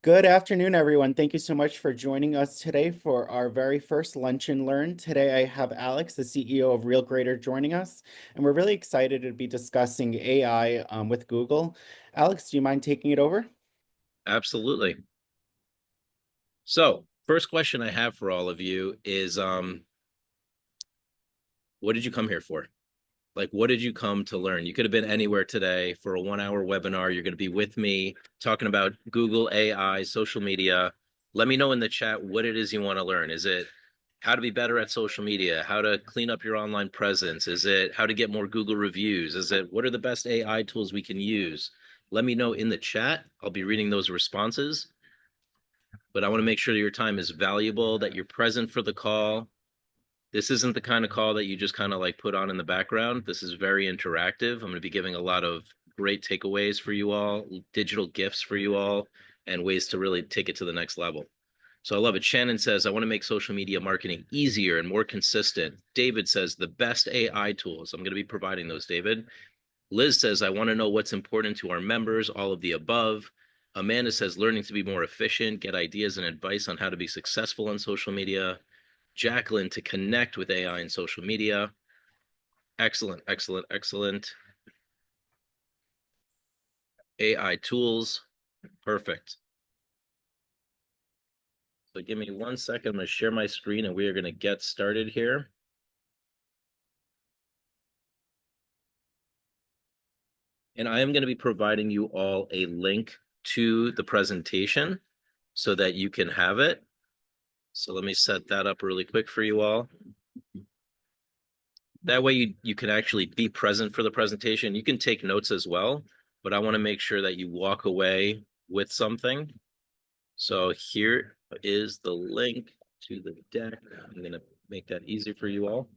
Good afternoon, everyone. Thank you so much for joining us today for our very first Lunch and Learn. Today, I have Alex, the CEO of Real Grader, joining us, and we're really excited to be discussing AI with Google. Alex, do you mind taking it over? Absolutely. So, first question I have for all of you is what did you come here for? Like, what did you come to learn? You could have been anywhere today for a 1 hour webinar. You're going to be with me talking about Google AI, social media. Let me know in the chat what it is you want to learn. Is it how to be better at social media? How to clean up your online presence? Is it how to get more Google reviews? Is it what are the best AI tools we can use? Let me know in the chat. I'll be reading those responses, but I want to make sure that your time is valuable, that you're present for the call. This isn't the kind of call that you just kind of like put on in the background. This is very interactive. I'm going to be giving a lot of great takeaways for you all, digital gifts for you all, and ways to really take it to the next level. So I love it. Shannon says, I want to make social media marketing easier and more consistent. David says, the best AI tools. I'm going to be providing those, David. Liz says, I want to know what's important to our members, all of the above. Amanda says, learning to be more efficient, get ideas and advice on how to be successful on social media. Jacqueline, to connect with AI and social media. Excellent, excellent, excellent. AI tools, perfect. So give me 1 second. I'm going to share my screen and we are going to get started here. And I am going to be providing you all a link to the presentation so that you can have it. So let me set that up really quick for you all. That way you can actually be present for the presentation. You can take notes as well, but I want to make sure that you walk away with something. So here is the link to the deck. I'm going to make that easy for you all.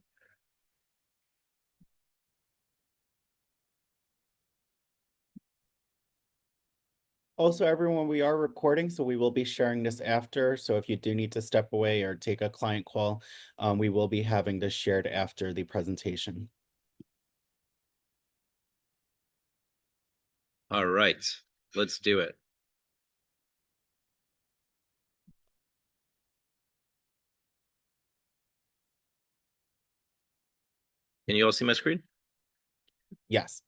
Also, everyone, we are recording, so we will be sharing this after. So if you do need to step away or take a client call, we will be having this shared after the presentation. All right, let's do it. Can you all see my screen? Yes.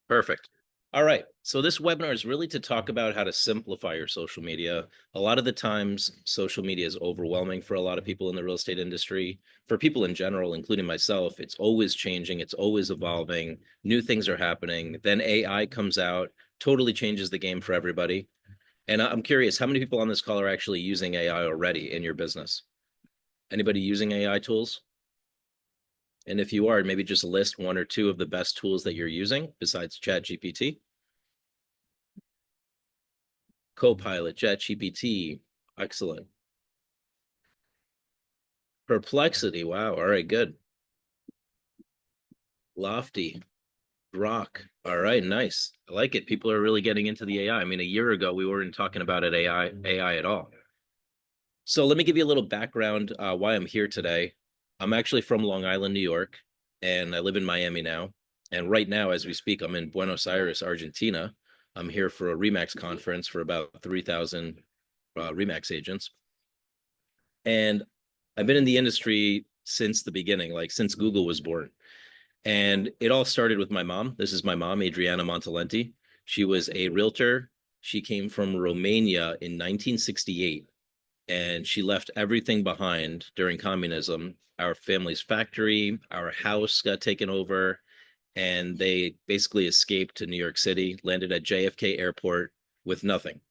Perfect. All right. So this webinar is really to talk about how to simplify your social media. A lot of the times, social media is overwhelming for a lot of people in the real estate industry. For people in general, including myself, it's always changing, it's always evolving. New things are happening. Then AI comes out, totally changes the game for everybody. And I'm curious, how many people on this call are actually using AI already in your business? Anybody using AI tools? And if you are, maybe just list one or two of the best tools that you're using besides ChatGPT. Copilot, ChatGPT, excellent. Perplexity, wow, all right, good. Lofty, Grok, all right, nice. I like it. People are really getting into the AI. I mean, a year ago we weren't talking about it AI at all. So let me give you a little background why I'm here today. I'm actually from Long Island, New York, and I live in Miami now. And right now, as we speak, I'm in Buenos Aires, Argentina. I'm here for a Remax conference for about 3,000 Remax agents. And I've been in the industry since the beginning, like since Google was born. And it all started with my mom. This is my mom, Adriana Montalenti. She was a realtor. She came from Romania in 1968 and she left everything behind during communism. Our family's factory, our house got taken over, and they basically escaped to New York City, landed at JFK Airport with nothing.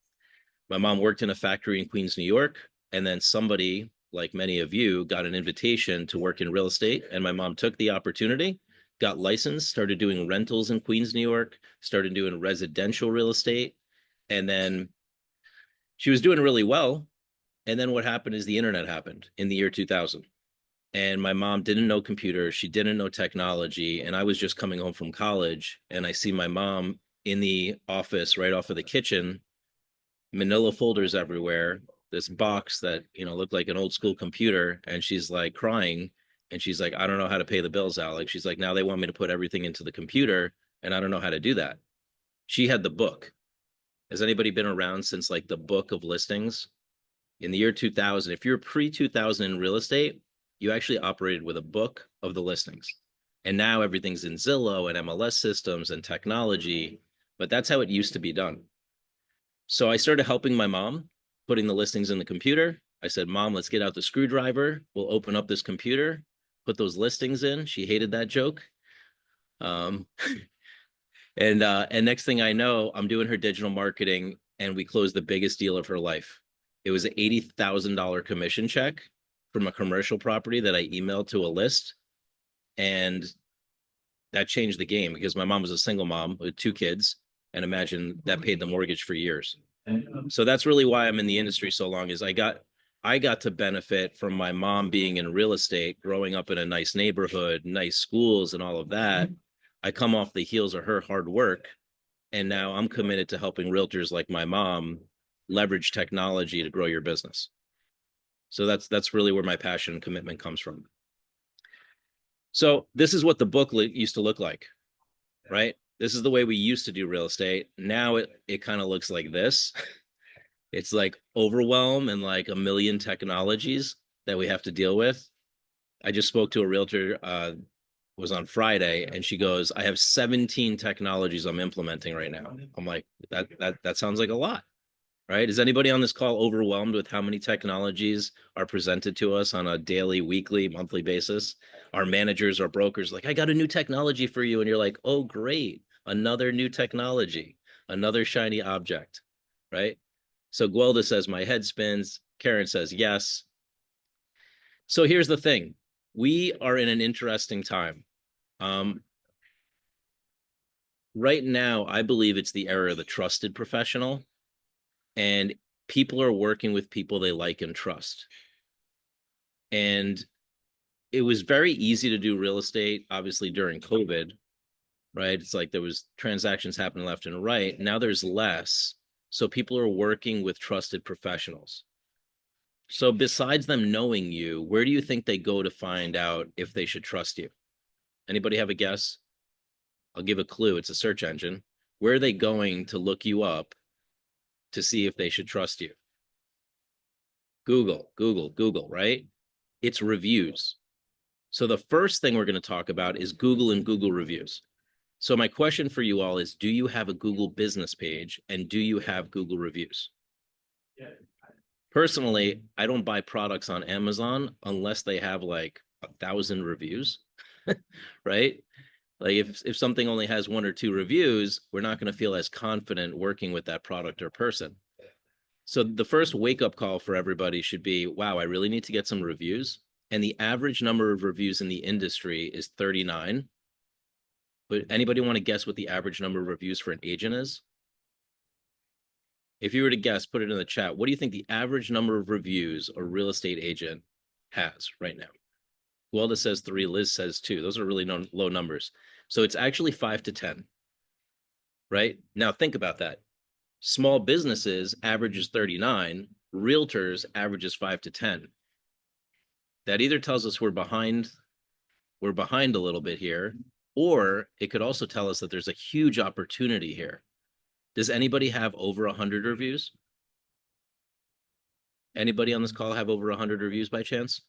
My mom worked in a factory in Queens, New York, and then somebody, like many of you, got an invitation to work in real estate, and my mom took the opportunity, got licensed, started doing rentals in Queens, New York, started doing residential real estate, and then she was doing really well. And then what happened is the internet happened in the year 2000. And my mom didn't know computers, she didn't know technology, and I was just coming home from college, and I see my mom in the office right off of the kitchen, manila folders everywhere, this box that looked like an old school computer, and she's like crying, and she's like, I don't know how to pay the bills, Alex. She's like, now they want me to put everything into the computer, and I don't know how to do that. She had the book, Has anybody been around since like the book of listings? In the year 2000, if you're pre-2000 in real estate, you actually operated with a book of the listings. And now everything's in Zillow and MLS systems and technology, but that's how it used to be done. So I started helping my mom, putting the listings in the computer. I said, Mom, let's get out the screwdriver. We'll open up this computer, put those listings in. She hated that joke. Um, and next thing I know, I'm doing her digital marketing, and we closed the biggest deal of her life. It was an $80,000 commission check from a commercial property that I emailed to a list, and that changed the game because my mom was a single mom with two kids, and imagine that paid the mortgage for years. So that's really why I'm in the industry so long. Is I got to benefit from my mom being in real estate, growing up in a nice neighborhood, nice schools, and all of that. I come off the heels of her hard work, and now I'm committed to helping realtors like my mom leverage technology to grow your business. So that's really where my passion and commitment comes from. So this is what the book used to look like, right? This is the way we used to do real estate. Now it kind of looks like this. It's like overwhelm and like a million technologies that we have to deal with. I just spoke to a realtor, was on Friday, and she goes, I have 17 technologies I'm implementing right now. I'm like, that sounds like a lot, right? Is anybody on this call overwhelmed with how many technologies are presented to us on a daily, weekly, monthly basis? Our managers, our brokers, like, I got a new technology for you. And you're like, oh, great. Another new technology, another shiny object, right? So Guelda says, my head spins. Karen says, yes. So here's the thing. We are in an interesting time. Um, right now, I believe it's the era of the trusted professional, and people are working with people they like and trust. And it was very easy to do real estate, obviously, during COVID, right? It's like there was transactions happening left and right. Now there's less. So people are working with trusted professionals. So besides them knowing you, where do you think they go to find out if they should trust you? Anybody have a guess? I'll give a clue. It's a search engine. Where are they going to look you up to see if they should trust you? Google, Google, Google, right? It's reviews. So the first thing we're going to talk about is Google and Google reviews. So my question for you all is, do you have a Google business page, and do you have Google reviews? Personally, I don't buy products on Amazon unless they have like 1,000 reviews, right? Like if something only has one or two reviews, we're not going to feel as confident working with that product or person. So the first wake up call for everybody should be, wow, I really need to get some reviews. And the average number of reviews in the industry is 39. But anybody want to guess what the average number of reviews for an agent is? If you were to guess, put it in the chat. What do you think the average number of reviews a real estate agent has right now? Welda says 3, Liz says 2. Those are really low numbers. So it's actually 5 to 10, right? Now think about that. Small businesses averages 39, realtors averages 5 to 10. That either tells us we're behind a little bit here, or it could also tell us that there's a huge opportunity here. Does anybody have over 100 reviews? Anybody on this call have over 100 reviews by chance?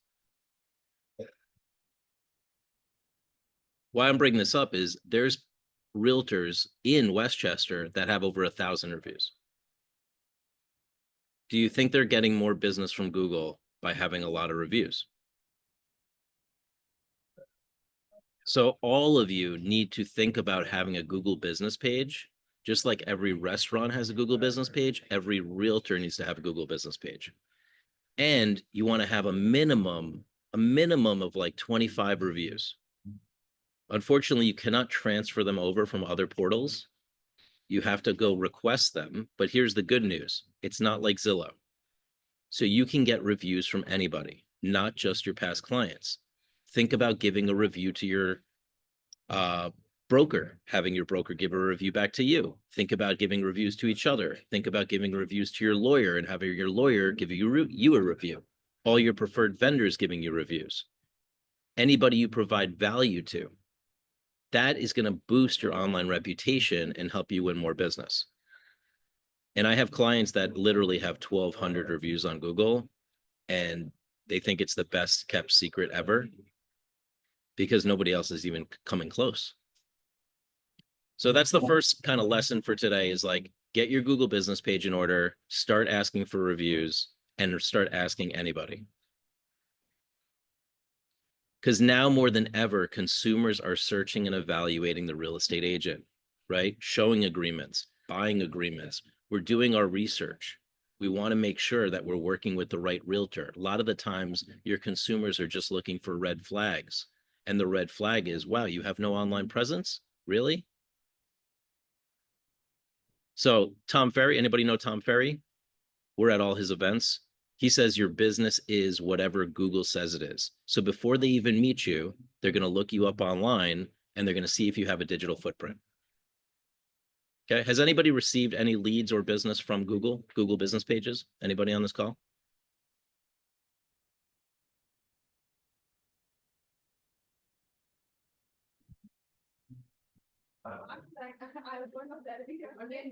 Why I'm bringing this up is there's realtors in Westchester that have over 1,000 reviews. Do you think they're getting more business from Google by having a lot of reviews? So all of you need to think about having a Google business page. Just like every restaurant has a Google business page, every realtor needs to have a Google business page. And you want to have a minimum of like 25 reviews. Unfortunately, you cannot transfer them over from other portals. You have to go request them. But here's the good news. It's not like Zillow. So you can get reviews from anybody, not just your past clients. Think about giving a review to your uh, broker, having your broker give a review back to you. Think about giving reviews to each other. Think about giving reviews to your lawyer and having your lawyer give you a review. All your preferred vendors giving you reviews. Anybody you provide value to. That is going to boost your online reputation and help you win more business. And I have clients that literally have 1,200 reviews on Google, and they think it's the best kept secret ever because nobody else is even coming close. So that's the first kind of lesson for today is like, get your Google business page in order, start asking for reviews, and start asking anybody. Because now more than ever, consumers are searching and evaluating the real estate agent, right? Showing agreements, buying agreements. We're doing our research. We want to make sure that we're working with the right realtor. A lot of the times, your consumers are just looking for red flags. And the red flag is, wow, you have no online presence? Really? So, Tom Ferry, anybody know Tom Ferry? We're at all his events. He says your business is whatever Google says it is. So before they even meet you, they're going to look you up online and they're going to see if you have a digital footprint. Okay. Has anybody received any leads or business from Google business pages? Anybody on this call?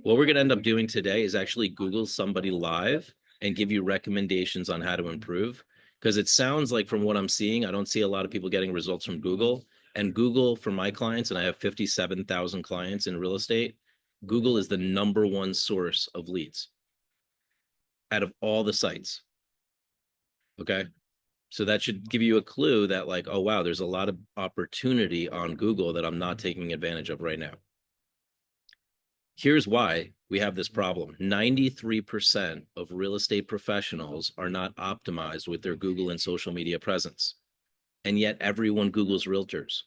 What we're going to end up doing today is actually Google somebody live and give you recommendations on how to improve. Because it sounds like from what I'm seeing, I don't see a lot of people getting results from Google. And Google, for my clients, and I have 57,000 clients in real estate, Google is the number one source of leads out of all the sites. Okay. So that should give you a clue that, like, oh, wow, there's a lot of opportunity on Google that I'm not taking advantage of right now. Here's why we have this problem. 93% of real estate professionals are not optimized with their Google and social media presence. And yet everyone Googles realtors,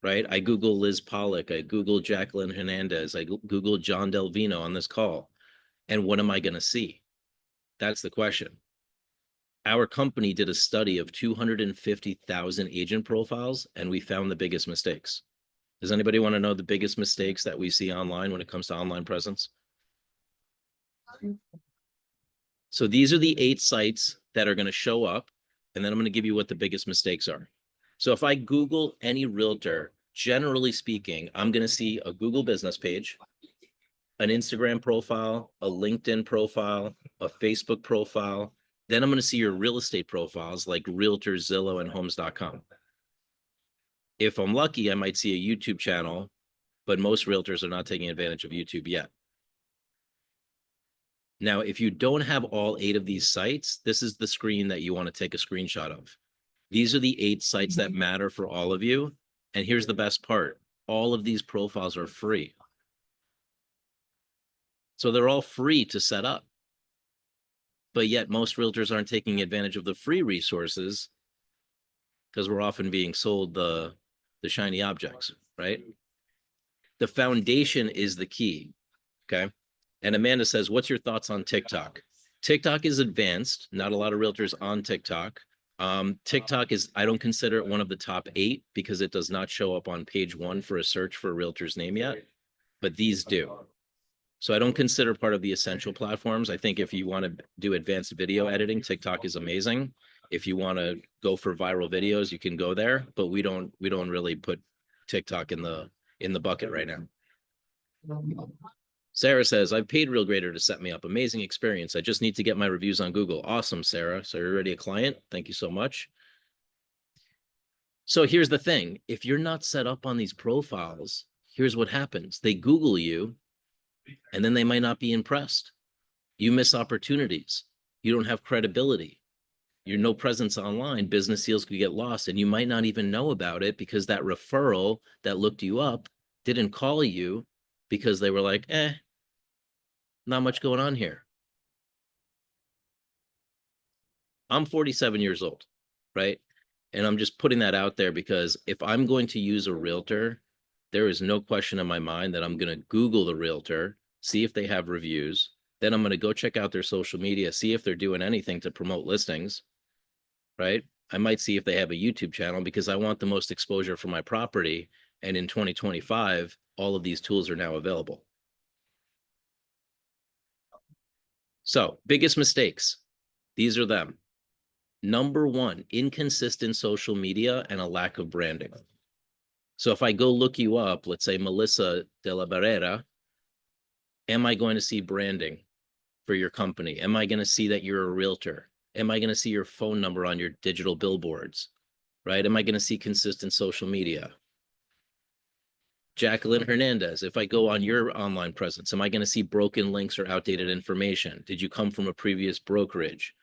right? I Google Liz Pollock. I Google Jacqueline Hernandez. I Google John Delvino on this call. And what am I going to see? That's the question. Our company did a study of 250,000 agent profiles, and we found the biggest mistakes. Does anybody want to know the biggest mistakes that we see online when it comes to online presence? So these are the 8 sites that are going to show up, and then I'm going to give you what the biggest mistakes are. So if I Google any realtor, generally speaking, I'm going to see a Google business page, an Instagram profile, a LinkedIn profile, a Facebook profile. Then I'm going to see your real estate profiles like Realtor, Zillow, and Homes.com. If I'm lucky, I might see a YouTube channel, but most realtors are not taking advantage of YouTube yet. Now, if you don't have all 8 of these sites, this is the screen that you want to take a screenshot of. These are the 8 sites that matter for all of you. And here's the best part. All of these profiles are free. So they're all free to set up. But yet most realtors aren't taking advantage of the free resources because we're often being sold the shiny objects, right? The foundation is the key. Okay. And Amanda says, what's your thoughts on TikTok? TikTok is advanced. Not a lot of realtors on TikTok. TikTok is, I don't consider it one of the top 8 because it does not show up on page 1 for a search for a realtor's name yet, but these do. So I don't consider part of the essential platforms. I think if you want to do advanced video editing, TikTok is amazing. If you want to go for viral videos, you can go there, but we don't really put TikTok in the bucket right now. Sarah says, I've paid RealGrader to set me up. Amazing experience. I just need to get my reviews on Google. Awesome, Sarah. So you're already a client. Thank you so much. So here's the thing. If you're not set up on these profiles, here's what happens. They Google you, and then they might not be impressed. You miss opportunities. You don't have credibility. You're no presence online. Business deals could get lost, and you might not even know about it because that referral that looked you up didn't call you because they were like, not much going on here. I'm 47 years old, right? And I'm just putting that out there because if I'm going to use a realtor, there is no question in my mind that I'm going to Google the realtor, see if they have reviews. Then I'm going to go check out their social media, see if they're doing anything to promote listings, right? I might see if they have a YouTube channel because I want the most exposure for my property. And in 2025, all of these tools are now available. So, biggest mistakes. These are them. Number 1, inconsistent social media and a lack of branding. So if I go look you up, let's say Melissa de la Barrera, am I going to see branding? for your company? Am I going to see that you're a realtor? Am I going to see your phone number on your digital billboards? Right? Am I going to see consistent social media? Jacqueline Hernandez, if I go on your online presence, am I going to see broken links or outdated information? Did you come from a previous brokerage?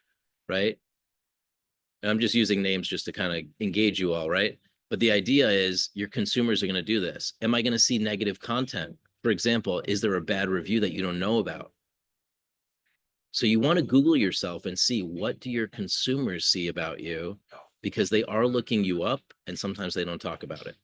Right? And I'm just using names just to kind of engage you all, right? But the idea is your consumers are going to do this. Am I going to see negative content? For example, is there a bad review that you don't know about? So you want to Google yourself and see what do your consumers see about you, because they are looking you up and sometimes they don't talk about it.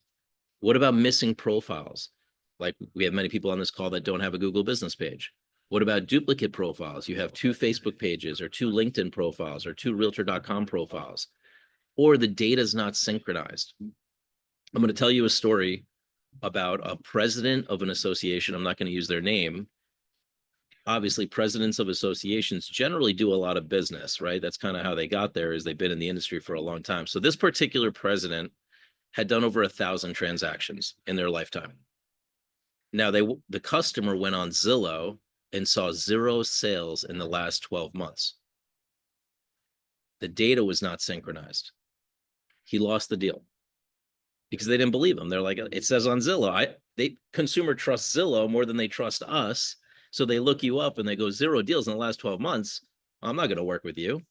What about missing profiles? Like we have many people on this call that don't have a Google business page. What about duplicate profiles? You have two Facebook pages or two LinkedIn profiles or two realtor.com profiles, or the data is not synchronized. I'm going to tell you a story about a president of an association. I'm not going to use their name. Obviously, presidents of associations generally do a lot of business, right? That's kind of how they got there, is they've been in the industry for a long time. So this particular president had done over 1,000 transactions in their lifetime. Now the customer went on Zillow and saw 0 sales in the last 12 months. The data was not synchronized. He lost the deal because they didn't believe him. They're like, it says on Zillow, consumer trusts Zillow more than they trust us. So they look you up and they go 0 deals in the last 12 months. I'm not going to work with you.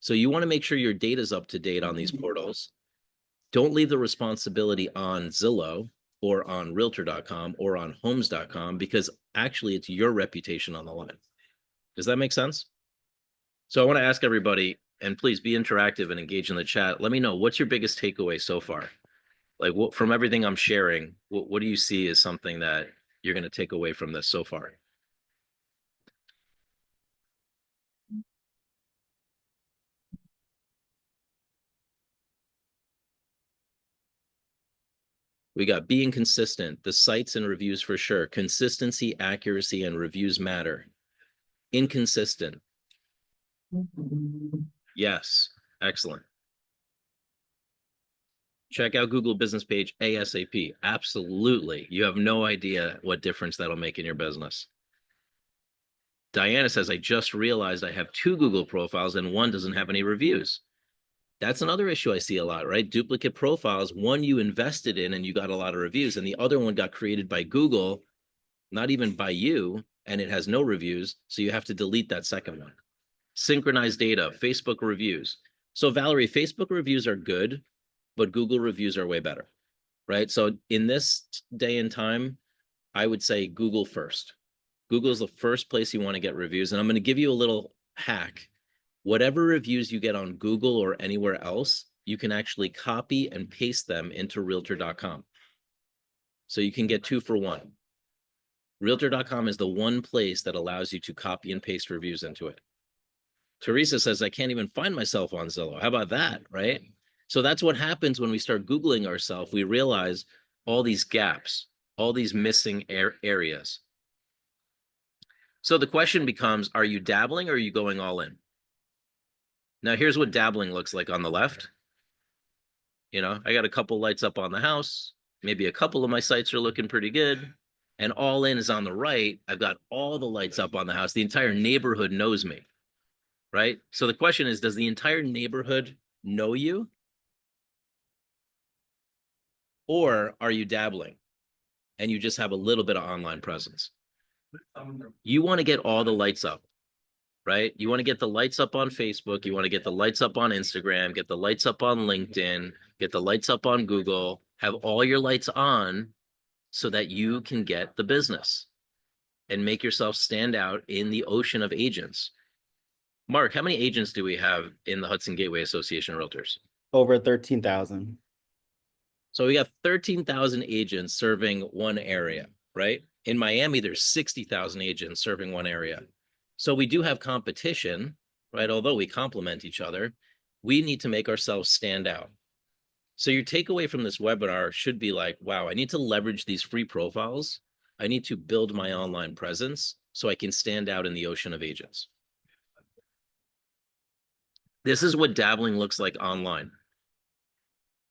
So you want to make sure your data is up to date on these portals. Don't leave the responsibility on Zillow or on realtor.com or on homes.com, because actually it's your reputation on the line. Does that make sense? So I want to ask everybody, and please be interactive and engage in the chat. Let me know, what's your biggest takeaway so far? Like from everything I'm sharing, what do you see as something that you're going to take away from this so far? We got being consistent, the sites and reviews for sure. Consistency, accuracy, and reviews matter. Inconsistent. Yes. Excellent. Check out Google Business Page ASAP. Absolutely. You have no idea what difference that'll make in your business. Diana says, I just realized I have 2 Google profiles and one doesn't have any reviews. That's another issue I see a lot, right? Duplicate profiles. One you invested in and you got a lot of reviews, and the other one got created by Google, not even by you, and it has no reviews. So you have to delete that second one. Synchronized data, Facebook reviews. So Valerie, Facebook reviews are good, but Google reviews are way better, right? So in this day and time, I would say Google first. Google is the first place you want to get reviews. And I'm going to give you a little hack. Whatever reviews you get on Google or anywhere else, you can actually copy and paste them into realtor.com. So you can get 2 for 1. Realtor.com is the one place that allows you to copy and paste reviews into it. Teresa says, I can't even find myself on Zillow. How about that, right? So that's what happens when we start Googling ourselves. We realize all these gaps, all these missing areas. So the question becomes, are you dabbling or are you going all in? Now, here's what dabbling looks like on the left. I got a couple lights up on the house. Maybe a couple of my sites are looking pretty good. And all in is on the right. I've got all the lights up on the house. The entire neighborhood knows me, right? So the question is, does the entire neighborhood know you? Or are you dabbling and you just have a little bit of online presence? You want to get all the lights up, right? You want to get the lights up on Facebook. You want to get the lights up on Instagram, get the lights up on LinkedIn, get the lights up on Google, have all your lights on so that you can get the business and make yourself stand out in the ocean of agents. Mark, how many agents do we have in the Hudson Gateway Association of Realtors? Over 13,000. So we got 13,000 agents serving one area, right? In Miami, there's 60,000 agents serving one area. So we do have competition, right? Although we complement each other, we need to make ourselves stand out. So your takeaway from this webinar should be like, wow, I need to leverage these free profiles. I need to build my online presence so I can stand out in the ocean of agents. This is what dabbling looks like online.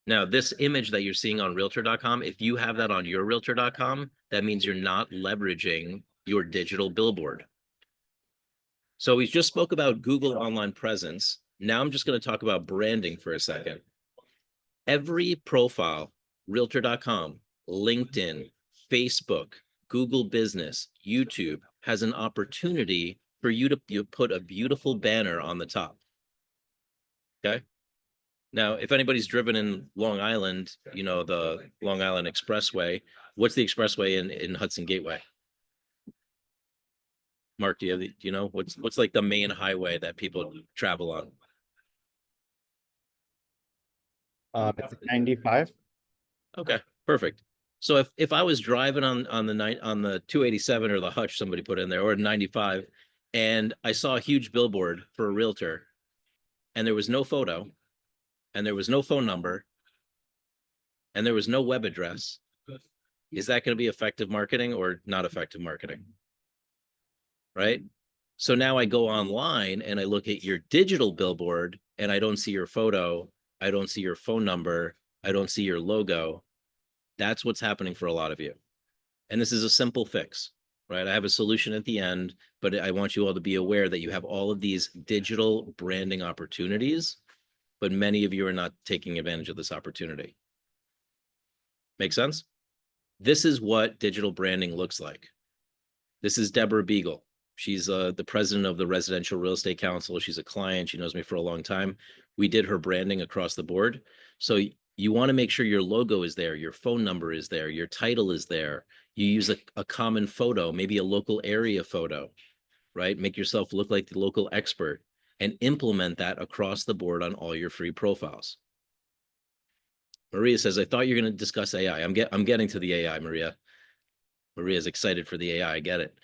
Now, this image that you're seeing on realtor.com, if you have that on your realtor.com, that means you're not leveraging your digital billboard. So we just spoke about Google online presence. Now I'm just going to talk about branding for a second. Every profile, realtor.com, LinkedIn, Facebook, Google Business, YouTube has an opportunity for you to put a beautiful banner on the top. Okay. Now, if anybody's driven in Long Island, you know, the Long Island Expressway, what's the expressway in Hudson Gateway? Mark, do you know what's like the main highway that people travel on? It's 95. Okay, perfect. So if I was driving on the night on the 287 or the Hutch somebody put in there or 95, and I saw a huge billboard for a realtor, and there was no photo, and there was no phone number, and there was no web address, is that going to be effective marketing or not effective marketing? Right? So now I go online and I look at your digital billboard and I don't see your photo, I don't see your phone number, I don't see your logo. That's what's happening for a lot of you. And this is a simple fix, right? I have a solution at the end, but I want you all to be aware that you have all of these digital branding opportunities, but many of you are not taking advantage of this opportunity. Make sense? This is what digital branding looks like. This is Deborah Beagle. She's the president of the Residential Real Estate Council. She's a client. She knows me for a long time. We did her branding across the board. So you want to make sure your logo is there, your phone number is there, your title is there. You use a common photo, maybe a local area photo, right? Make yourself look like the local expert and implement that across the board on all your free profiles. Maria says, I thought you're going to discuss AI. I'm getting to the AI, Maria. Maria's excited for the AI. I get it.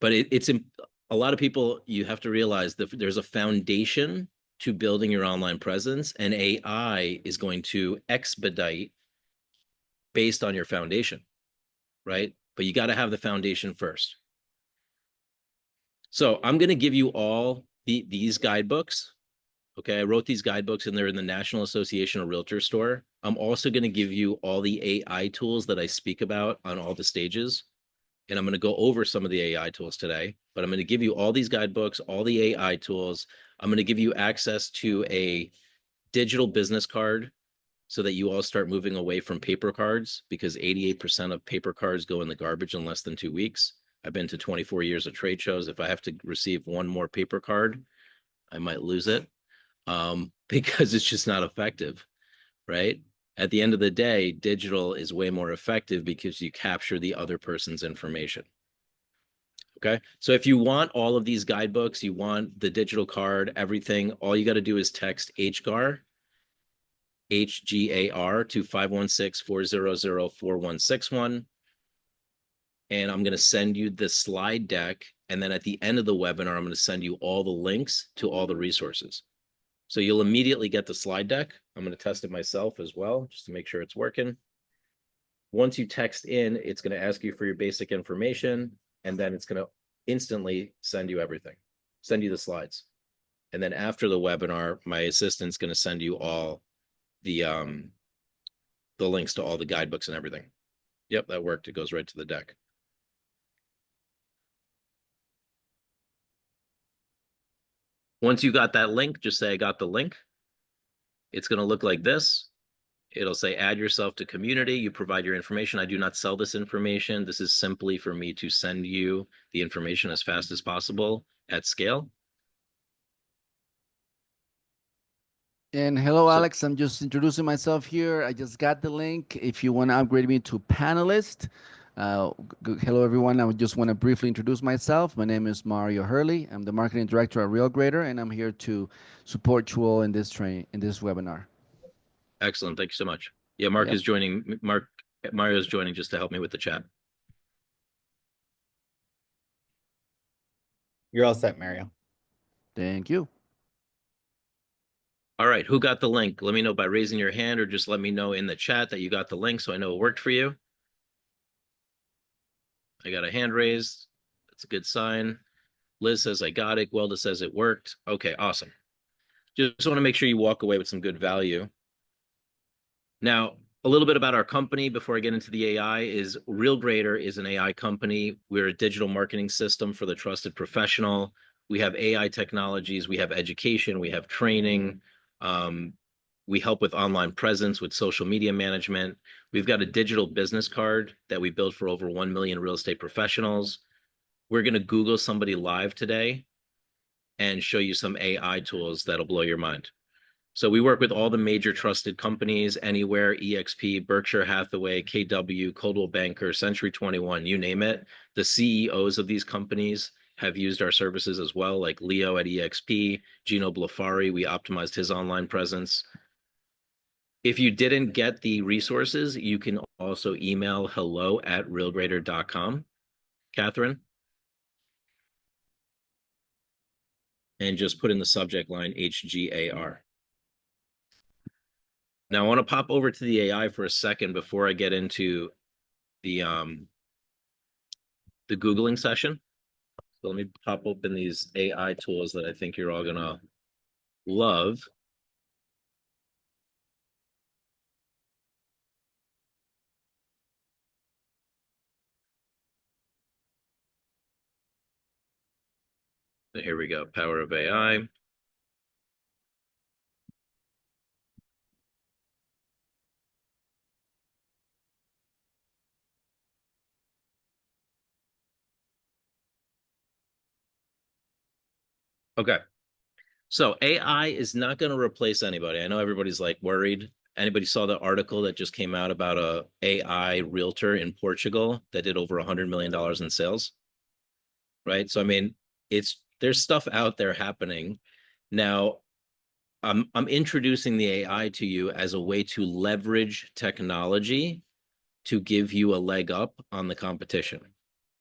But it's a lot of people, you have to realize that there's a foundation to building your online presence, and AI is going to expedite based on your foundation, right? But you got to have the foundation first. So I'm going to give you all these guidebooks. Okay, I wrote these guidebooks and they're in the National Association of Realtors store. I'm also going to give you all the AI tools that I speak about on all the stages. And I'm going to go over some of the AI tools today, but I'm going to give you all these guidebooks, all the AI tools. I'm going to give you access to a digital business card so that you all start moving away from paper cards, because 88% of paper cards go in the garbage in less than 2 weeks. I've been to 24 years of trade shows. If I have to receive one more paper card, I might lose it because it's just not effective, right? At the end of the day, digital is way more effective because you capture the other person's information. Okay. So if you want all of these guidebooks, you want the digital card, everything, all you got to do is text HGAR, HGAR to 516-400-4161. And I'm going to send you the slide deck. And then at the end of the webinar, I'm going to send you all the links to all the resources. So you'll immediately get the slide deck. I'm going to test it myself as well, just to make sure it's working. Once you text in, it's going to ask you for your basic information, and then it's going to instantly send you everything, send you the slides. And then after the webinar, my assistant's going to send you all the links to all the guidebooks and everything. Yep, that worked. It goes right to the deck. Once you got that link, just say I got the link. It's going to look like this. It'll say add yourself to community. You provide your information. I do not sell this information. This is simply for me to send you the information as fast as possible at scale. And hello, So Alex. I'm just introducing myself here. I just got the link. If you want to upgrade me to panelist, hello, everyone. I just want to briefly introduce myself. My name is Mario Hurley. I'm the marketing director at RealGrader, and I'm here to support you all in this webinar. excellent. Thank you so much. Yeah, Yep. Mario is joining just to help me with the chat. You're all set, Mario. Thank you. All right, who got the link? Let me know by raising your hand, or just let me know in the chat that you got the link so I know it worked for you. I got a hand raised. That's a good sign. Liz says I got it. Gwelda says it worked. Okay, awesome. Just want to make sure you walk away with some good value. Now, a little bit about our company before I get into the AI is RealGrader is an AI company. We're a digital marketing system for the trusted professional. We have AI technologies, we have education, we have training. We help with online presence, with social media management. We've got a digital business card that we built for over 1 million real estate professionals. We're going to Google somebody live today and show you some AI tools that'll blow your mind. So we work with all the major trusted companies, Anywhere, EXP, Berkshire Hathaway, KW, Coldwell Banker, Century 21, you name it. The CEOs of these companies have used our services as well, like Leo at EXP, Gino Blafari, we optimized his online presence. If you didn't get the resources, you can also email hello@realgrader.com, Catherine, and just put in the subject line HGAR. Now I want to pop over to the AI for a second before I get into the Googling session. So let me pop open these AI tools that I think you're all gonna love. So here we go, power of AI. Okay. So AI is not going to replace anybody. I know everybody's like worried. Anybody saw the article that just came out about a AI realtor in Portugal that did over $100 million in sales? Right. So I mean, there's stuff out there happening. Now, I'm introducing the AI to you as a way to leverage technology to give you a leg up on the competition.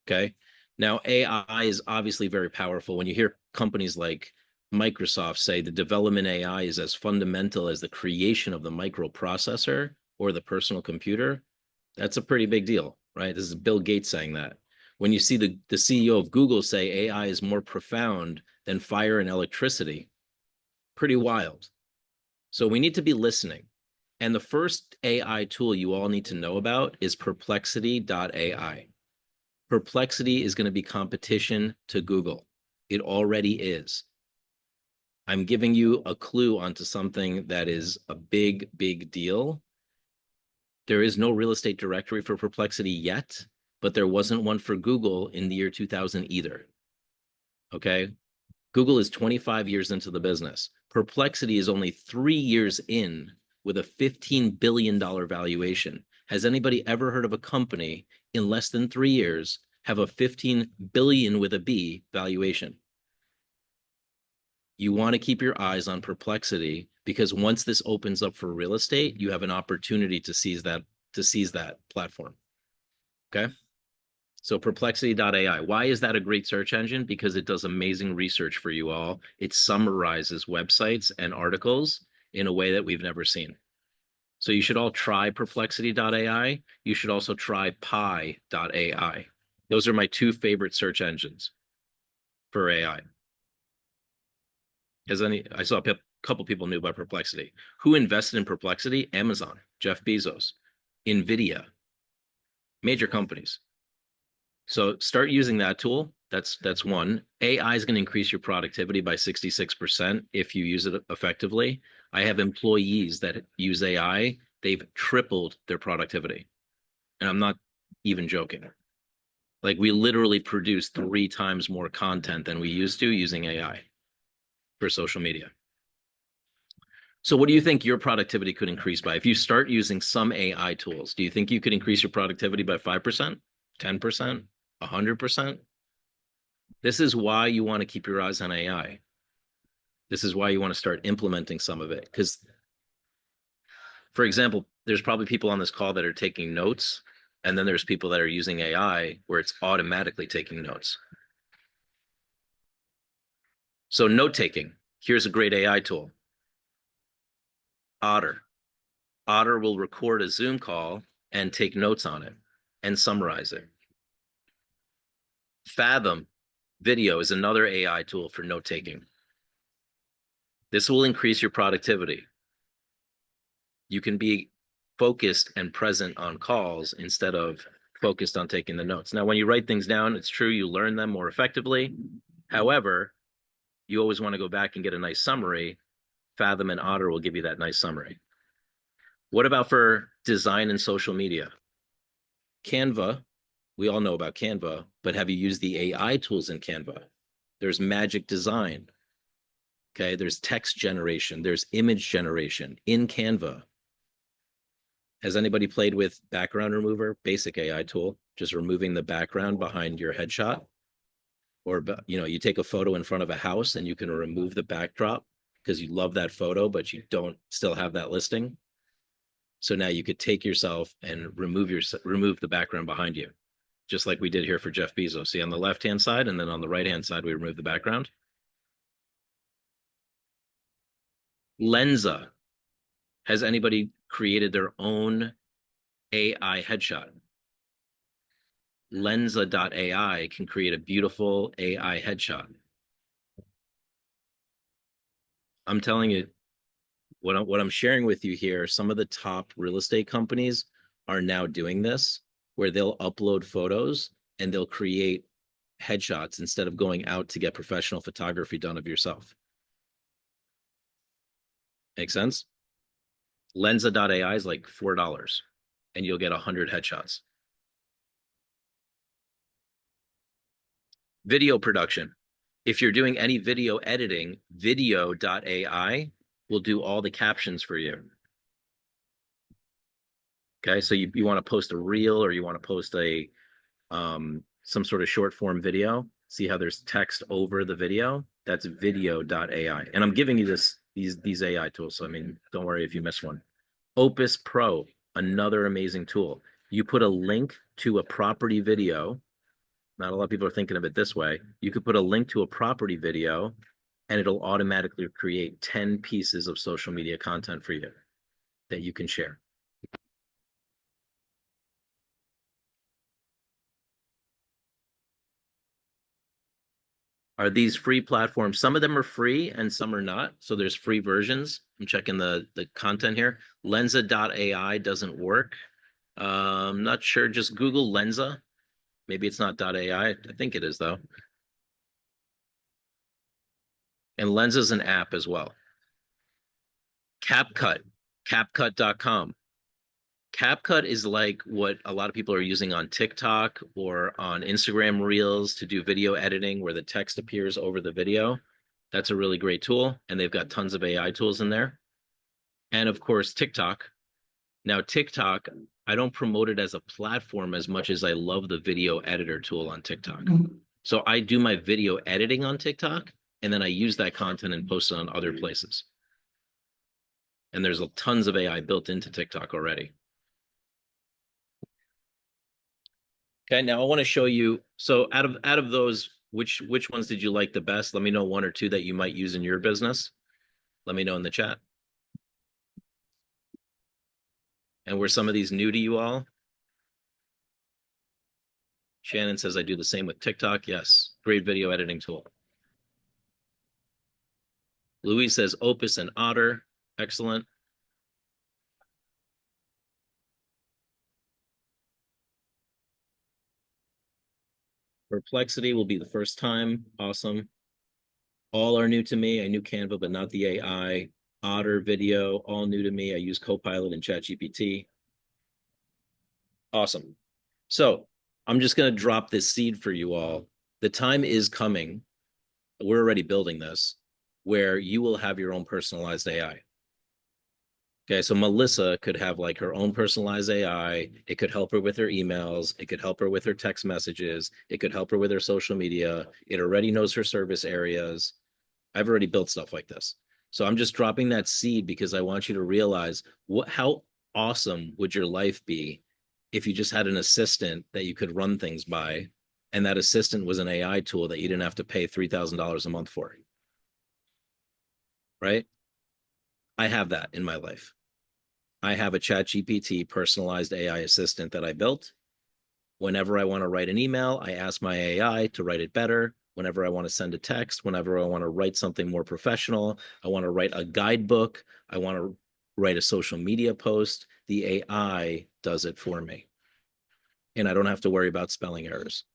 Okay. Now, AI is obviously very powerful. When you hear companies like Microsoft say the development AI is as fundamental as the creation of the microprocessor or the personal computer, that's a pretty big deal, right? This is Bill Gates saying that. When you see the CEO of Google say AI is more profound than fire and electricity, pretty wild. So we need to be listening. And the first AI tool you all need to know about is perplexity.ai. Perplexity is going to be competition to Google. It already is. I'm giving you a clue onto something that is a big, big deal. There is no real estate directory for Perplexity yet, but there wasn't one for Google in the year 2000 either. Okay. Google is 25 years into the business. Perplexity is only 3 years in with a $15 billion valuation. Has anybody ever heard of a company in less than 3 years have a 15 billion with a B valuation? You want to keep your eyes on Perplexity because once this opens up for real estate, you have an opportunity to seize that platform. Okay. So perplexity.ai. Why is that a great search engine? Because it does amazing research for you all. It summarizes websites and articles in a way that we've never seen. So you should all try perplexity.ai. You should also try pi.ai. Those are my two favorite search engines for AI. I saw a couple people knew about Perplexity. Who invested in Perplexity? Amazon, Jeff Bezos, Nvidia, major companies. So start using that tool. That's one. AI is going to increase your productivity by 66% if you use it effectively. I have employees that use AI. They've tripled their productivity. And I'm not even joking. Like we literally produce 3 times more content than we used to using AI for social media. So what do you think your productivity could increase by? If you start using some AI tools, do you think you could increase your productivity by 5%, 10%, 100%? This is why you want to keep your eyes on AI. This is why you want to start implementing some of it. Because, for example, there's probably people on this call that are taking notes, and then there's people that are using AI where it's automatically taking notes. So note taking, here's a great AI tool. Otter. Otter will record a Zoom call and take notes on it and summarize it. Fathom video is another AI tool for note taking. This will increase your productivity. You can be focused and present on calls instead of focused on taking the notes. Now, when you write things down, it's true you learn them more effectively. However, you always want to go back and get a nice summary, Fathom and Otter will give you that nice summary. What about for design and social media? Canva, we all know about Canva, but have you used the AI tools in Canva? There's magic design. Okay, there's text generation, there's image generation in Canva. Has anybody played with background remover, basic AI tool, just removing the background behind your headshot? Or, you know, you take a photo in front of a house and you can remove the backdrop because you love that photo, but you don't still have that listing. So now you could take yourself and remove the background behind you, just like we did here for Jeff Bezos. See on the left-hand side, and then on the right-hand side, we remove the background. Lenza. Has anybody created their own AI headshot? Lenza.ai can create a beautiful AI headshot. I'm telling you, what I'm sharing with you here, some of the top real estate companies are now doing this, where they'll upload photos and they'll create headshots instead of going out to get professional photography done of yourself. Make sense? Lenza.ai is like $4 and you'll get 100 headshots. Video production. If you're doing any video editing, video.ai will do all the captions for you. Okay, so you want to post a reel or you want to post a some sort of short form video. See how there's text over the video? That's video.ai. And I'm giving you these AI tools. So I mean, don't worry if you miss one. Opus Pro, another amazing tool. You put a link to a property video. Not a lot of people are thinking of it this way. You could put a link to a property video and it'll automatically create 10 pieces of social media content for you that you can share. Are these free platforms? Some of them are free and some are not. So there's free versions. I'm checking the content here. Lenza.ai doesn't work. I'm not sure. Just Google Lenza. Maybe it's not .ai. I think it is though. And Lenza is an app as well. CapCut, CapCut.com. CapCut is like what a lot of people are using on TikTok or on Instagram Reels to do video editing where the text appears over the video. That's a really great tool. And they've got tons of AI tools in there. And of course, TikTok. Now, TikTok, I don't promote it as a platform as much as I love the video editor tool on TikTok. So I do my video editing on TikTok, and then I use that content and post it on other places. And there's tons of AI built into TikTok already. Okay, now I want to show you. So out of those, which ones did you like the best? Let me know one or two that you might use in your business. Let me know in the chat. And were some of these new to you all? Shannon says I do the same with TikTok. Yes, great video editing tool. Louise says Opus and Otter. Excellent. Perplexity will be the first time. Awesome. All are new to me. I knew Canva, but not the AI. Otter video, all new to me. I use Copilot and ChatGPT. Awesome. So I'm just going to drop this seed for you all. The time is coming. We're already building this, where you will have your own personalized AI. Okay, so Melissa could have like her own personalized AI. It could help her with her emails. It could help her with her text messages. It could help her with her social media. It already knows her service areas. I've already built stuff like this. So I'm just dropping that seed because I want you to realize how awesome would your life be if you just had an assistant that you could run things by, and that assistant was an AI tool that you didn't have to pay $3,000 a month for. Right? I have that in my life. I have a ChatGPT personalized AI assistant that I built. Whenever I want to write an email, I ask my AI to write it better. Whenever I want to send a text, whenever I want to write something more professional, I want to write a guidebook, I want to write a social media post, the AI does it for me. And I don't have to worry about spelling errors,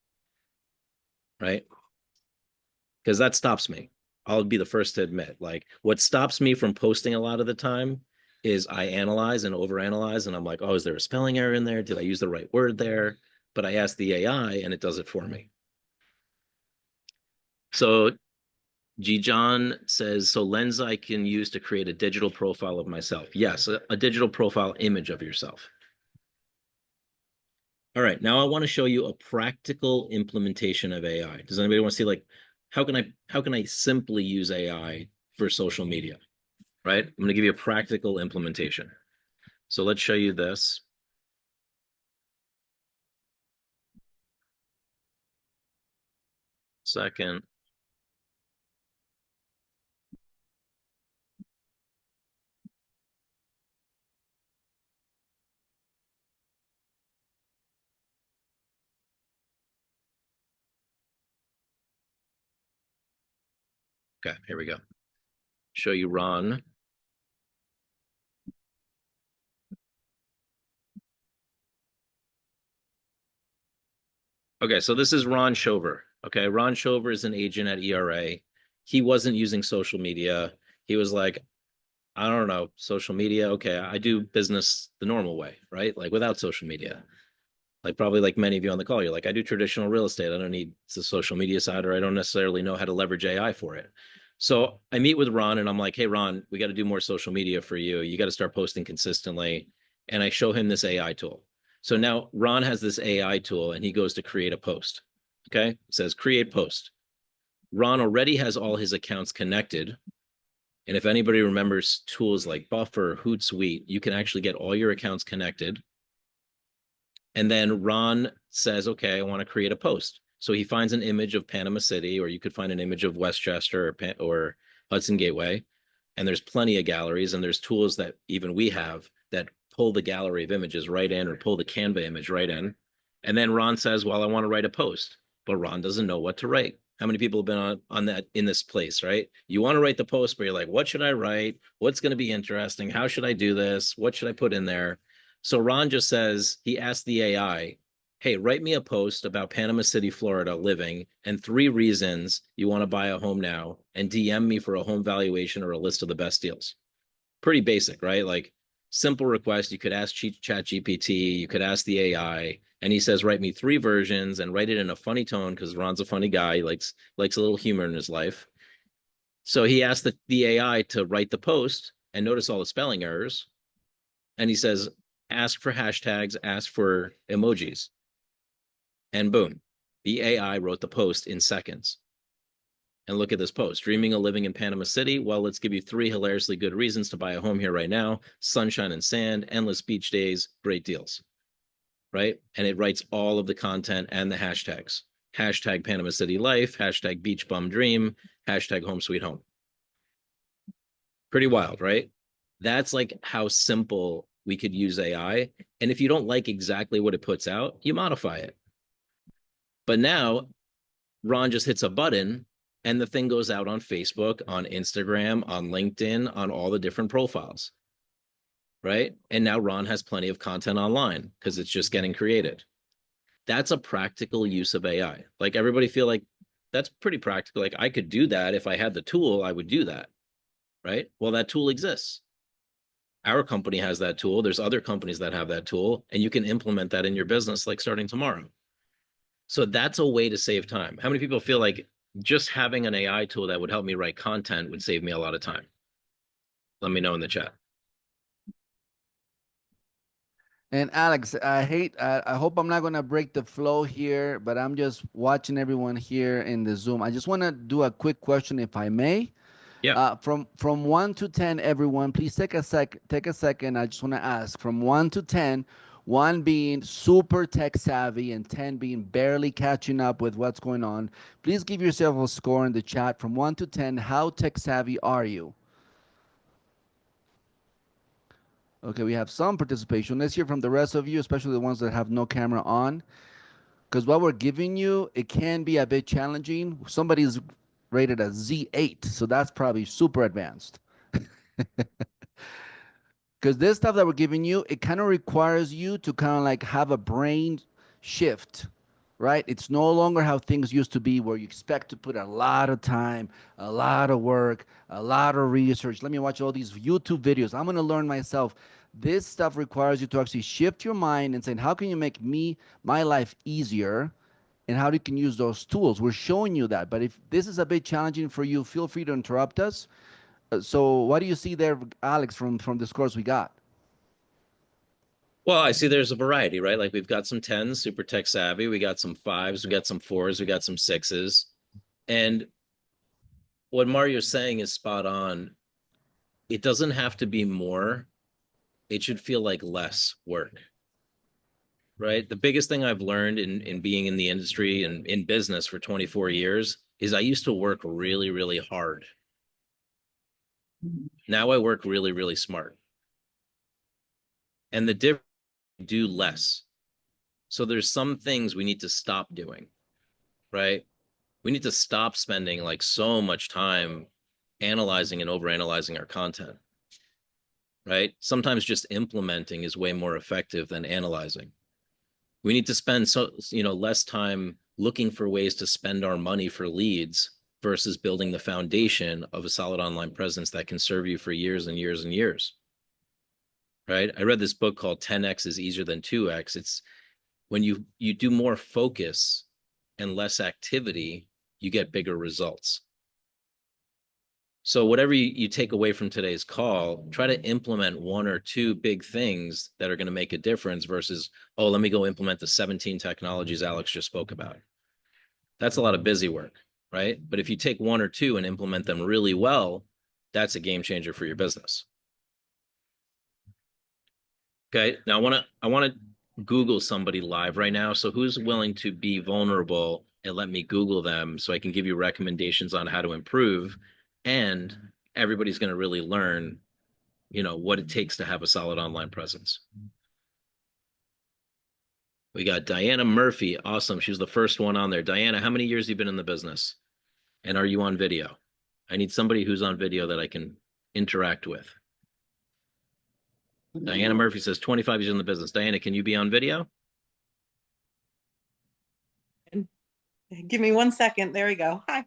right? Because that stops me. I'll be the first to admit, like what stops me from posting a lot of the time is I analyze and overanalyze, and I'm like, oh, is there a spelling error in there? Did I use the right word there? But I ask the AI and it does it for me. So G John says, so lens I can use to create a digital profile of myself. Yes, a digital profile image of yourself. All right, now I want to show you a practical implementation of AI. Does anybody want to see like how can I simply use AI for social media? Right? I'm going to give you a practical implementation. So let's show you this. Second. Okay, here we go. Show you Ron. Okay, so this is Ron Shover. Okay, Ron Shover is an agent at ERA. He wasn't using social media. He was like, I don't know, social media. Okay, I do business the normal way, right? Like without social media. Like probably like many of you on the call, you're like, I do traditional real estate. I don't need the social media side, or I don't necessarily know how to leverage AI for it. So I meet with Ron and I'm like, hey, Ron, we got to do more social media for you. You got to start posting consistently. And I show him this AI tool. So now Ron has this AI tool and he goes to create a post. Okay. It says create post. Ron already has all his accounts connected. And if anybody remembers tools like Buffer, Hootsuite, you can actually get all your accounts connected. And then Ron says, okay, I want to create a post. So he finds an image of Panama City, or you could find an image of Westchester or Hudson Gateway. And there's plenty of galleries, and there's tools that even we have that pull the gallery of images right in or pull the Canva image right in. And then Ron says, well, I want to write a post, but Ron doesn't know what to write. How many people have been on that in this place, right? You want to write the post, but you're like, what should I write? What's going to be interesting? How should I do this? What should I put in there? So Ron just says he asked the AI, hey, write me a post about Panama City, Florida living and 3 reasons you want to buy a home now and DM me for a home valuation or a list of the best deals. Pretty basic, right? Like simple request. You could ask Chat GPT, you could ask the AI, and he says, write me 3 versions and write it in a funny tone because Ron's a funny guy. He likes a little humor in his life. So he asked the AI to write the post and notice all the spelling errors. And he says, ask for hashtags, ask for emojis. And boom, the AI wrote the post in seconds. And look at this post, dreaming of living in Panama City. Well, let's give you 3 hilariously good reasons to buy a home here right now. Sunshine and sand, endless beach days, great deals, right? And it writes all of the content and the hashtags. Hashtag Panama City life, hashtag beach bum dream, hashtag home sweet home. Pretty wild, right? That's like how simple we could use AI. And if you don't like exactly what it puts out, you modify it. But now Ron just hits a button and the thing goes out on Facebook, on Instagram, on LinkedIn, on all the different profiles. Right. And now Ron has plenty of content online because it's just getting created. That's a practical use of AI. Like everybody feel like that's pretty practical. Like I could do that if I had the tool, I would do that. Right. Well, that tool exists. Our company has that tool. There's other companies that have that tool, and you can implement that in your business like starting tomorrow. So that's a way to save time. How many people feel like just having an AI tool that would help me write content would save me a lot of time? Let me know in the chat. And Alex, I hope I'm not going to break the flow here, but I'm just watching everyone here in the Zoom. I just want to do a quick question, if I may. Yeah. From 1 to 10, everyone, please take a second. I just want to ask from 1 to 10, 1 being super tech savvy and 10 being barely catching up with what's going on. Please give yourself a score in the chat from 1 to 10. How tech savvy are you? Okay, we have some participation. Let's hear from the rest of you, especially the ones that have no camera on. Because what we're giving you, it can be a bit challenging. Somebody's rated a Z8, so that's probably super advanced. Because this stuff that we're giving you, it kind of requires you to kind of like have a brain shift. right? It's no longer how things used to be where you expect to put a lot of time, a lot of work, a lot of research. Let me watch all these YouTube videos. I'm going to learn myself. This stuff requires you to actually shift your mind and say, how can you make my life easier? And how you can use those tools. We're showing you that. But if this is a bit challenging for you, feel free to interrupt us. So what do you see there, Alex, from this course we got? Well, I see there's a variety, right? Like we've got some tens, super tech savvy. We got some fives. We got some fours. We got some sixes. And what Mario's saying is spot on. It doesn't have to be more. It should feel like less work, right? The biggest thing I've learned in being in the industry and in business for 24 years is I used to work really, really hard. Now I work really, really smart. And the difference, do less. So there's some things we need to stop doing, right? We need to stop spending like so much time analyzing and overanalyzing our content, right? Sometimes just implementing is way more effective than analyzing. We need to spend less time looking for ways to spend our money for leads versus building the foundation of a solid online presence that can serve you for years and years and years, right? I read this book called 10x is easier than 2x. It's when you do more focus and less activity, you get bigger results. So whatever you take away from today's call, try to implement one or two big things that are going to make a difference versus, oh, let me go implement the 17 technologies Alex just spoke about. That's a lot of busy work, right? But if you take one or two and implement them really well, that's a game changer for your business. Okay. Now I want to Google somebody live right now. So who's willing to be vulnerable and let me Google them so I can give you recommendations on how to improve? And everybody's going to really learn, what it takes to have a solid online presence. We got Diana Murphy. Awesome. She was the first one on there. Diana, how many years have you been in the business? And are you on video? I need somebody who's on video that I can interact with. Diana Murphy says 25 years in the business. Diana, can you be on video? Give me 1 second. There we go. Hi.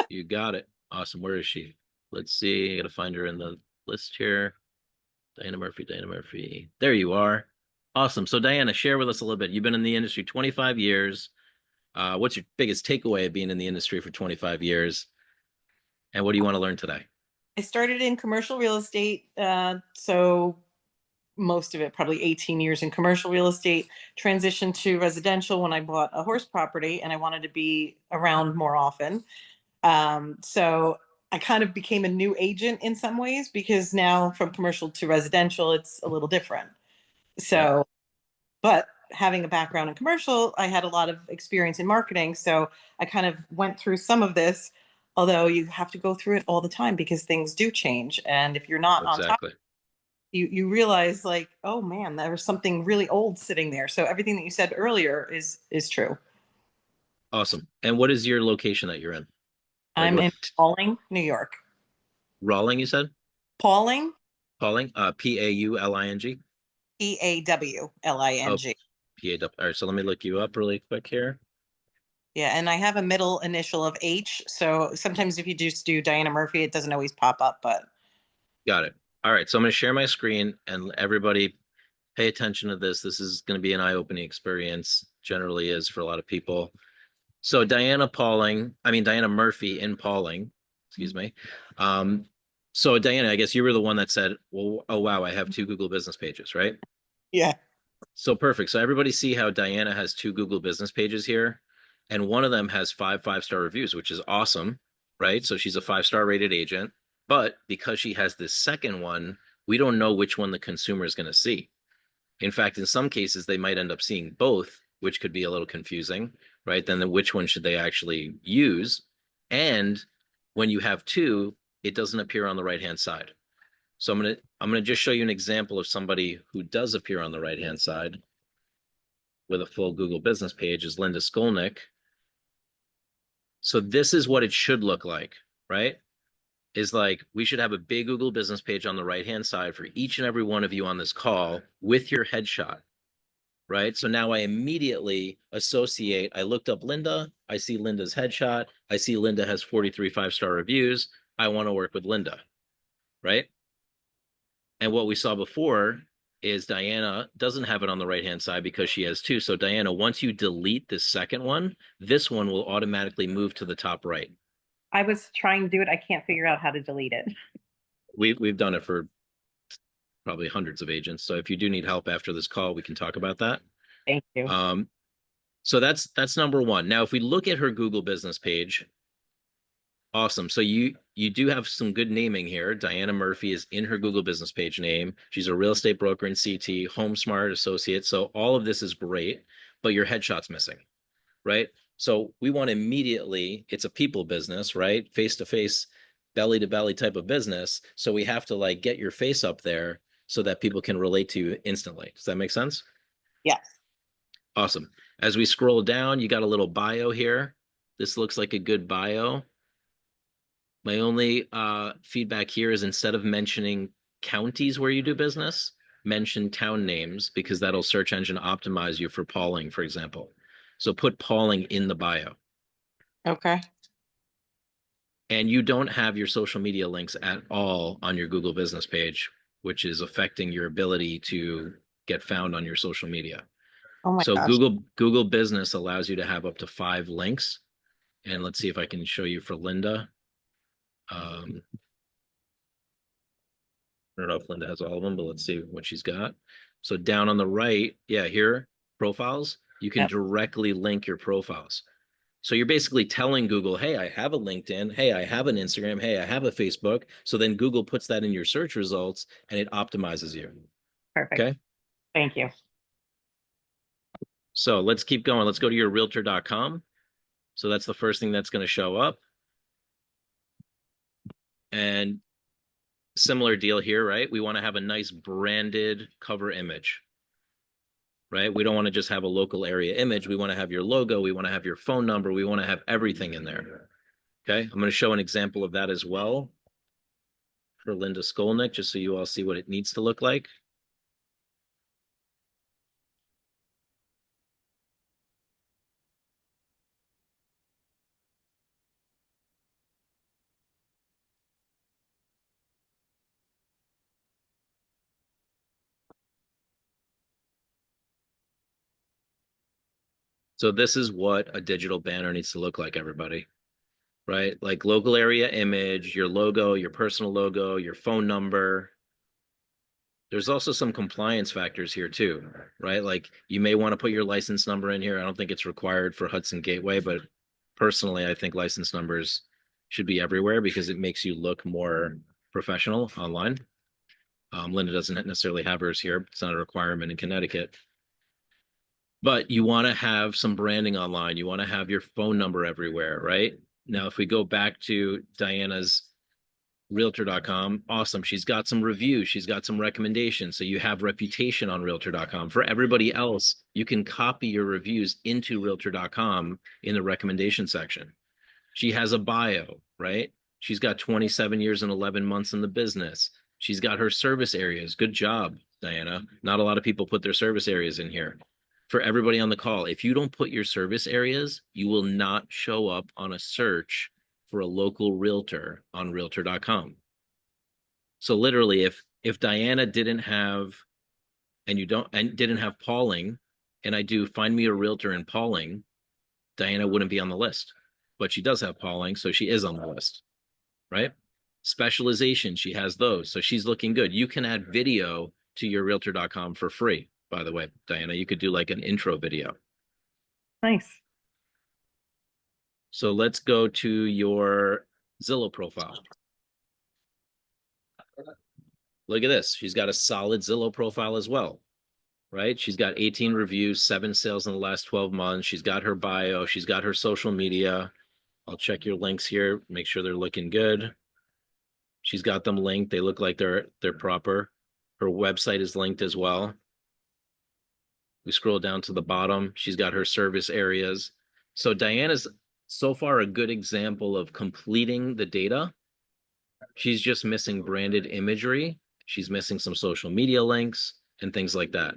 You got it. Awesome. Where is she? Let's see. I gotta find her in the list here. Diana Murphy, Diana Murphy. There you are. Awesome. So Diana, share with us a little bit. You've been in the industry 25 years. What's your biggest takeaway of being in the industry for 25 years? And what do you want to learn today? I started in commercial real estate. So most of it, probably 18 years in commercial real estate, transitioned to residential when I bought a horse property and I wanted to be around more often. So I kind of became a new agent in some ways because now from commercial to residential, it's a little different. So, but having a background in commercial, I had a lot of experience in marketing. So I kind of went through some of this, although you have to go through it all the time because things do change. And if you're not on top, Exactly. you realize like, oh man, there was something really old sitting there. So everything that you said earlier is true. Awesome. And what is your location that you're in? Like I'm what? in Pauling, New York. Rawling, you said? Pauling, Pauling? Pauling? Oh, Pawling. P-A-W. All right. So let me look you up really quick here. Yeah, and I have a middle initial of H. So sometimes if you just do Diana Murphy, it doesn't always pop up, but Got it. All right. So I'm going to share my screen and everybody pay attention to this. This is going to be an eye-opening experience, generally is for a lot of people. So Diana Murphy in Pauling, excuse me. So Diana, I guess you were the one that said, well, oh wow, I have two Google business pages, right? yeah. So perfect. So everybody see how Diana has two Google business pages here, and one of them has five-star reviews, which is awesome, right? So she's a 5-star rated agent, but because she has this second one, we don't know which one the consumer is going to see. In fact, in some cases, they might end up seeing both, which could be a little confusing, right? Then which one should they actually use? And when you have two, it doesn't appear on the right-hand side. So I'm gonna just show you an example of somebody who does appear on the right-hand side with a full Google business page is Linda Skolnick. So this is what it should look like, right? Is like we should have a big Google business page on the right-hand side for each and every one of you on this call with your headshot. right? So now I immediately associate, I looked up Linda, I see Linda's headshot, I see Linda has 43 5-star reviews. I want to work with Linda, right? And what we saw before is Diana doesn't have it on the right-hand side because she has two. So Diana, once you delete this second one, this one will automatically move to the top right. I was trying to do it. I can't figure out how to delete it. We've done it for probably hundreds of agents. So if you do need help after this call, we can talk about that. Thank you. So that's number one. Now, if we look at her Google business page, awesome. So you do have some good naming here. Diana Murphy is in her Google business page name. She's a real estate broker in CT, Home Smart Associate. So all of this is great, but your headshot's missing, right? So we want immediately, it's a people business, right? Face to face, belly to belly type of business. So we have to like get your face up there so that people can relate to you instantly. Does that make sense? Yes. Awesome. As we scroll down, you got a little bio here. This looks like a good bio. My only feedback here is instead of mentioning counties where you do business, mention town names because that'll search engine optimize you for Pauling, for example. So put Pauling in the bio. Okay. And you don't have your social media links at all on your Google business page, which is affecting your ability to get found on your social media. Oh my So gosh. Google Business allows you to have up to 5 links. And let's see if I can show you for Linda. I don't know if Linda has all of them, but let's see what she's got. So down on the right, yeah, here, profiles, you can Yep. directly link your profiles. So you're basically telling Google, hey, I have a LinkedIn. Hey, I have an Instagram. Hey, I have a Facebook. So then Google puts that in your search results and it optimizes you. Perfect. Okay. Thank you. So let's keep going. Let's go to your realtor.com. So that's the first thing that's going to show up. And similar deal here, right? We want to have a nice branded cover image, right? We don't want to just have a local area image. We want to have your logo. We want to have your phone number. We want to have everything in there. Okay. I'm going to show an example of that as well for Linda Skolnick, just so you all see what it needs to look like. So this is what a digital banner needs to look like, everybody, right? Like local area image, your logo, your personal logo, your phone number. There's also some compliance factors here too, right? Like you may want to put your license number in here. I don't think it's required for Hudson Gateway, but personally, I think license numbers should be everywhere because it makes you look more professional online. Linda doesn't necessarily have hers here. It's not a requirement in Connecticut. But you want to have some branding online. You want to have your phone number everywhere, right? Now, if we go back to Diana's realtor.com, awesome. She's got some reviews. She's got some recommendations. So you have reputation on realtor.com. For everybody else, you can copy your reviews into realtor.com in the recommendation section. She has a bio, right? She's got 27 years and 11 months in the business. She's got her service areas. Good job, Diana. Not a lot of people put their service areas in here. For everybody on the call, if you don't put your service areas, you will not show up on a search for a local realtor on realtor.com. So literally, if Diana didn't have didn't have Pauling, and I do find me a realtor in Pauling, Diana wouldn't be on the list. But she does have Pauling, so she is on the list, right? Specialization, she has those. So she's looking good. You can add video to your realtor.com for free, by the way, Diana. You could do like an intro video. Nice. So let's go to your Zillow profile. Look at this. She's got a solid Zillow profile as well, right? She's got 18 reviews, 7 sales in the last 12 months. She's got her bio. She's got her social media. I'll check your links here, make sure they're looking good. She's got them linked. They look like they're proper. Her website is linked as well. We scroll down to the bottom. She's got her service areas. So Diana's so far a good example of completing the data. She's just missing branded imagery. She's missing some social media links and things like that.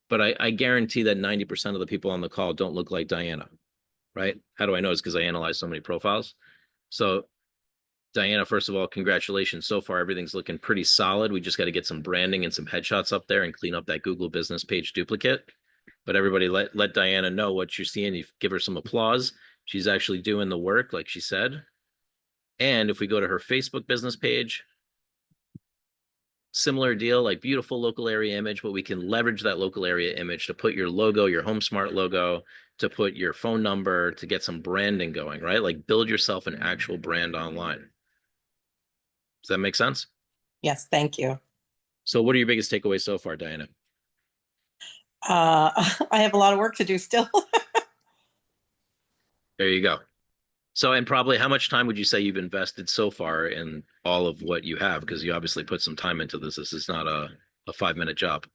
but I guarantee that 90% of the people on the call don't look like Diana, right? How do I know? It's because I analyze so many profiles. So Diana, first of all, congratulations. So far, everything's looking pretty solid. We just got to get some branding and some headshots up there and clean up that Google business page duplicate. But everybody let Diana know what you're seeing. You give her some applause. She's actually doing the work, like she said. And if we go to her Facebook business page, similar deal, like beautiful local area image, but we can leverage that local area image to put your logo, your Home Smart logo, to put your phone number, to get some branding going, right? Like build yourself an actual brand online. Does that make sense? Yes, thank you. So what are your biggest takeaways so far, Diana? I have a lot of work to do still. There you go. So, and probably how much time would you say you've invested so far in all of what you have? Because you obviously put some time into this. This is not a 5 minute job.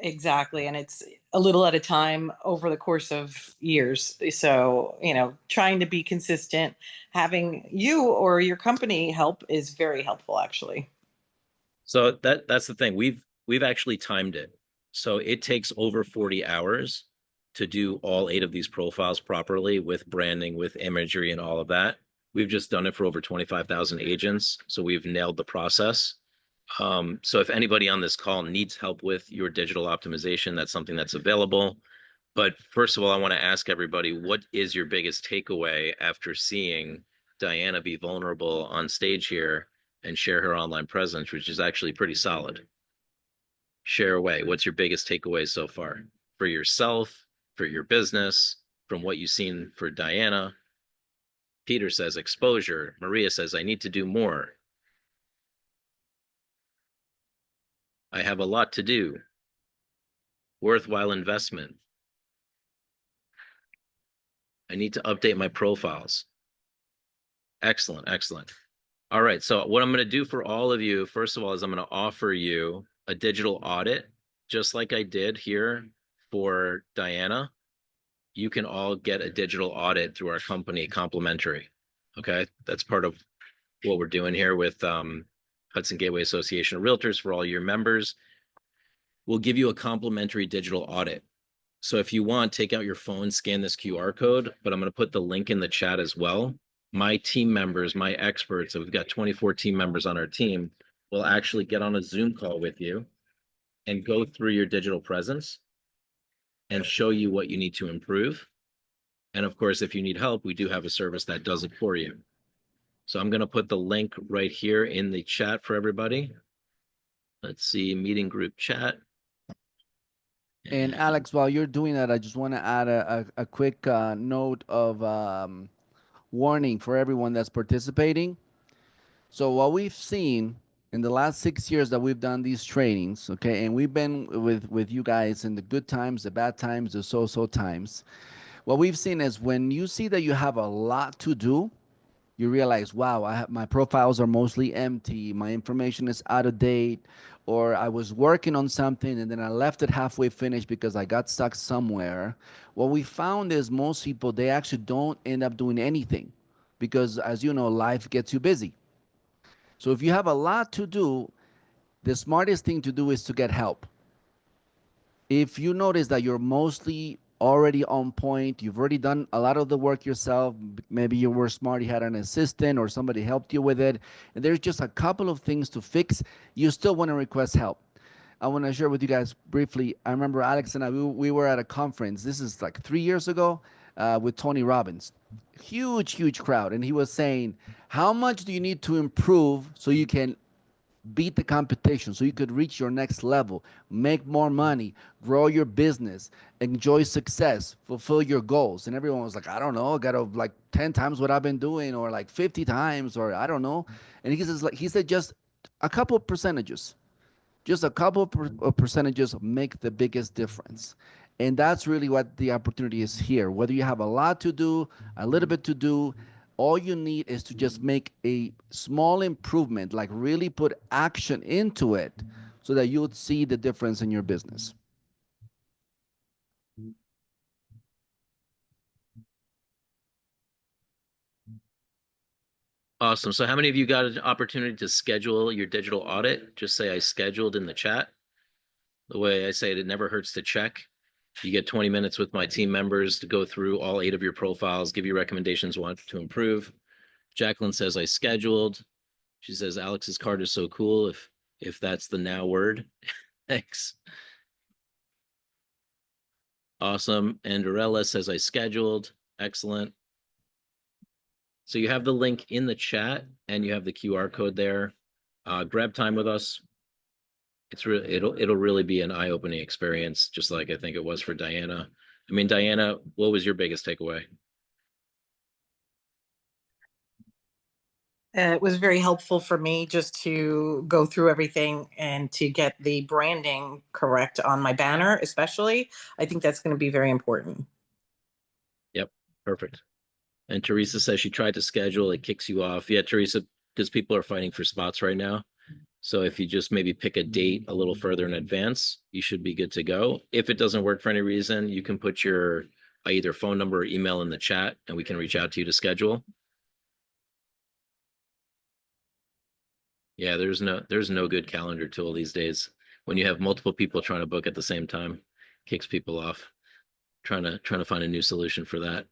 Exactly. And it's a little at a time over the course of years. So, trying to be consistent, having you or your company help is very helpful, actually. So that's the thing. We've actually timed it. So it takes over 40 hours to do all 8 of these profiles properly with branding, with imagery and all of that. We've just done it for over 25,000 agents. So we've nailed the process. So if anybody on this call needs help with your digital optimization, that's something that's available. But first of all, I want to ask everybody, what is your biggest takeaway after seeing Diana be vulnerable on stage here and share her online presence, which is actually pretty solid? Share away. What's your biggest takeaway so far for yourself, for your business, from what you've seen for Diana? Peter says exposure. Maria says, I need to do more. I have a lot to do. Worthwhile investment. I need to update my profiles. Excellent, excellent. All right. So what I'm going to do for all of you, first of all, is I'm going to offer you a digital audit, just like I did here for Diana. You can all get a digital audit through our company complimentary. Okay. That's part of what we're doing here with Hudson Gateway Association of Realtors for all your members. We'll give you a complimentary digital audit. So if you want, take out your phone, scan this QR code, but I'm going to put the link in the chat as well. My team members, my experts, so we've got 24 team members on our team, will actually get on a Zoom call with you and go through your digital presence and show you what you need to improve. And of course, if you need help, we do have a service that does it for you. So I'm going to put the link right here in the chat for everybody. Let's see, meeting group chat. And Alex, while you're doing that, I just want to add a quick note of warning for everyone that's participating. So what we've seen in the last 6 years that we've done these trainings, okay, and we've been with you guys in the good times, the bad times, the so-so times. What we've seen is when you see that you have a lot to do, you realize, wow, my profiles are mostly empty, my information is out of date, or I was working on something and then I left it halfway finished because I got stuck somewhere. What we found is most people, they actually don't end up doing anything because, as you know, life gets you busy. So if you have a lot to do, the smartest thing to do is to get help. If you notice that you're mostly already on point, you've already done a lot of the work yourself, maybe you were smart, you had an assistant or somebody helped you with it, and there's just a couple of things to fix, you still want to request help. I want to share with you guys briefly. I remember Alex and we were at a conference. This is like 3 years ago with Tony Robbins. Huge crowd. And he was saying, how much do you need to improve so you can beat the competition, so you could reach your next level, make more money, grow your business, enjoy success, fulfill your goals? And everyone was like, I don't know, I gotta like 10 times what I've been doing, or like 50 times, or I don't know. And he said just a couple of percentages, just a couple of percentages make the biggest difference. And that's really what the opportunity is here. Whether you have a lot to do, a little bit to do, all you need is to just make a small improvement, like really put action into it so that you would see the difference in your business. Awesome. So how many of you got an opportunity to schedule your digital audit? Just say I scheduled in the chat. The way I say it, it never hurts to check. You get 20 minutes with my team members to go through all 8 of your profiles, give you recommendations what to improve. Jacqueline says I scheduled. She says Alex's card is so cool. If that's the now word. Thanks. Awesome. And Dorella says I scheduled. Excellent. So you have the link in the chat and you have the QR code there. Grab time with us. It'll really be an eye-opening experience, just like I think it was for Diana. I mean, Diana, what was your biggest takeaway? It was very helpful for me just to go through everything and to get the branding correct on my banner, especially. I think that's going to be very important. Yep, perfect. And Teresa says she tried to schedule, it kicks you off. Yeah, Teresa, because people are fighting for spots right now. So if you just maybe pick a date a little further in advance, you should be good to go. If it doesn't work for any reason, you can put your either phone number or email in the chat and we can reach out to you to schedule. Yeah, there's no good calendar tool these days. When you have multiple people trying to book at the same time, kicks people off. Trying to find a new solution for that.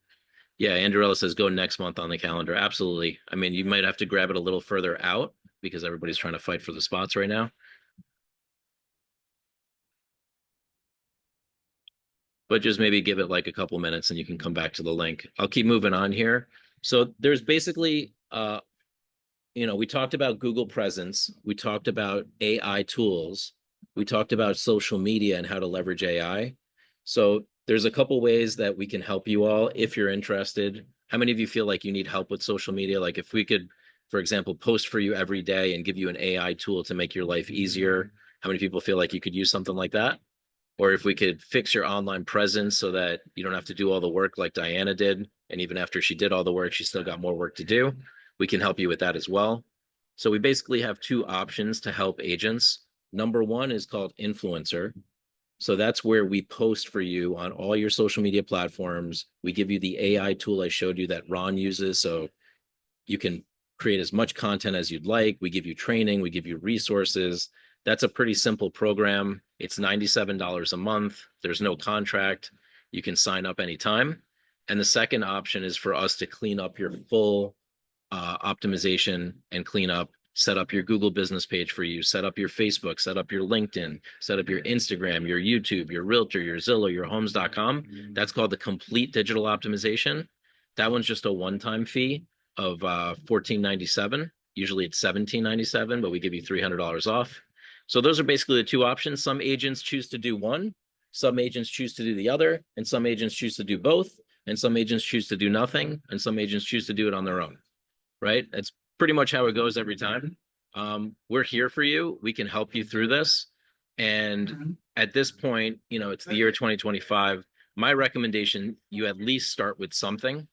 Yeah, Andrella says go next month on the calendar. Absolutely. I mean, you might have to grab it a little further out because everybody's trying to fight for the spots right now. But just maybe give it like a couple minutes and you can come back to the link. I'll keep moving on here. So there's basically we talked about Google presence, we talked about AI tools, we talked about social media and how to leverage AI. So there's a couple ways that we can help you all if you're interested. How many of you feel like you need help with social media? Like if we could, for example, post for you every day and give you an AI tool to make your life easier, how many people feel like you could use something like that? Or if we could fix your online presence so that you don't have to do all the work like Diana did. And even after she did all the work, she still got more work to do. We can help you with that as well. So we basically have 2 options to help agents. Number 1 is called influencer. So that's where we post for you on all your social media platforms. We give you the AI tool I showed you that Ron uses. So you can create as much content as you'd like. We give you training, we give you resources. That's a pretty simple program. It's $97 a month. There's no contract. You can sign up anytime. And the second option is for us to clean up your full optimization and clean up, set up your Google business page for you, set up your Facebook, set up your LinkedIn, set up your Instagram, your YouTube, your Realtor, your Zillow, your homes.com. That's called the complete digital optimization. That one's just a one-time fee of $14.97. Usually it's $17.97, but we give you $300 off. So those are basically the 2 options. Some agents choose to do one, some agents choose to do the other, and some agents choose to do both, and some agents choose to do nothing, and some agents choose to do it on their own, right? That's pretty much how it goes every time. We're here for you. We can help you through this. And at this point, it's the year 2025. My recommendation, you at least start with something,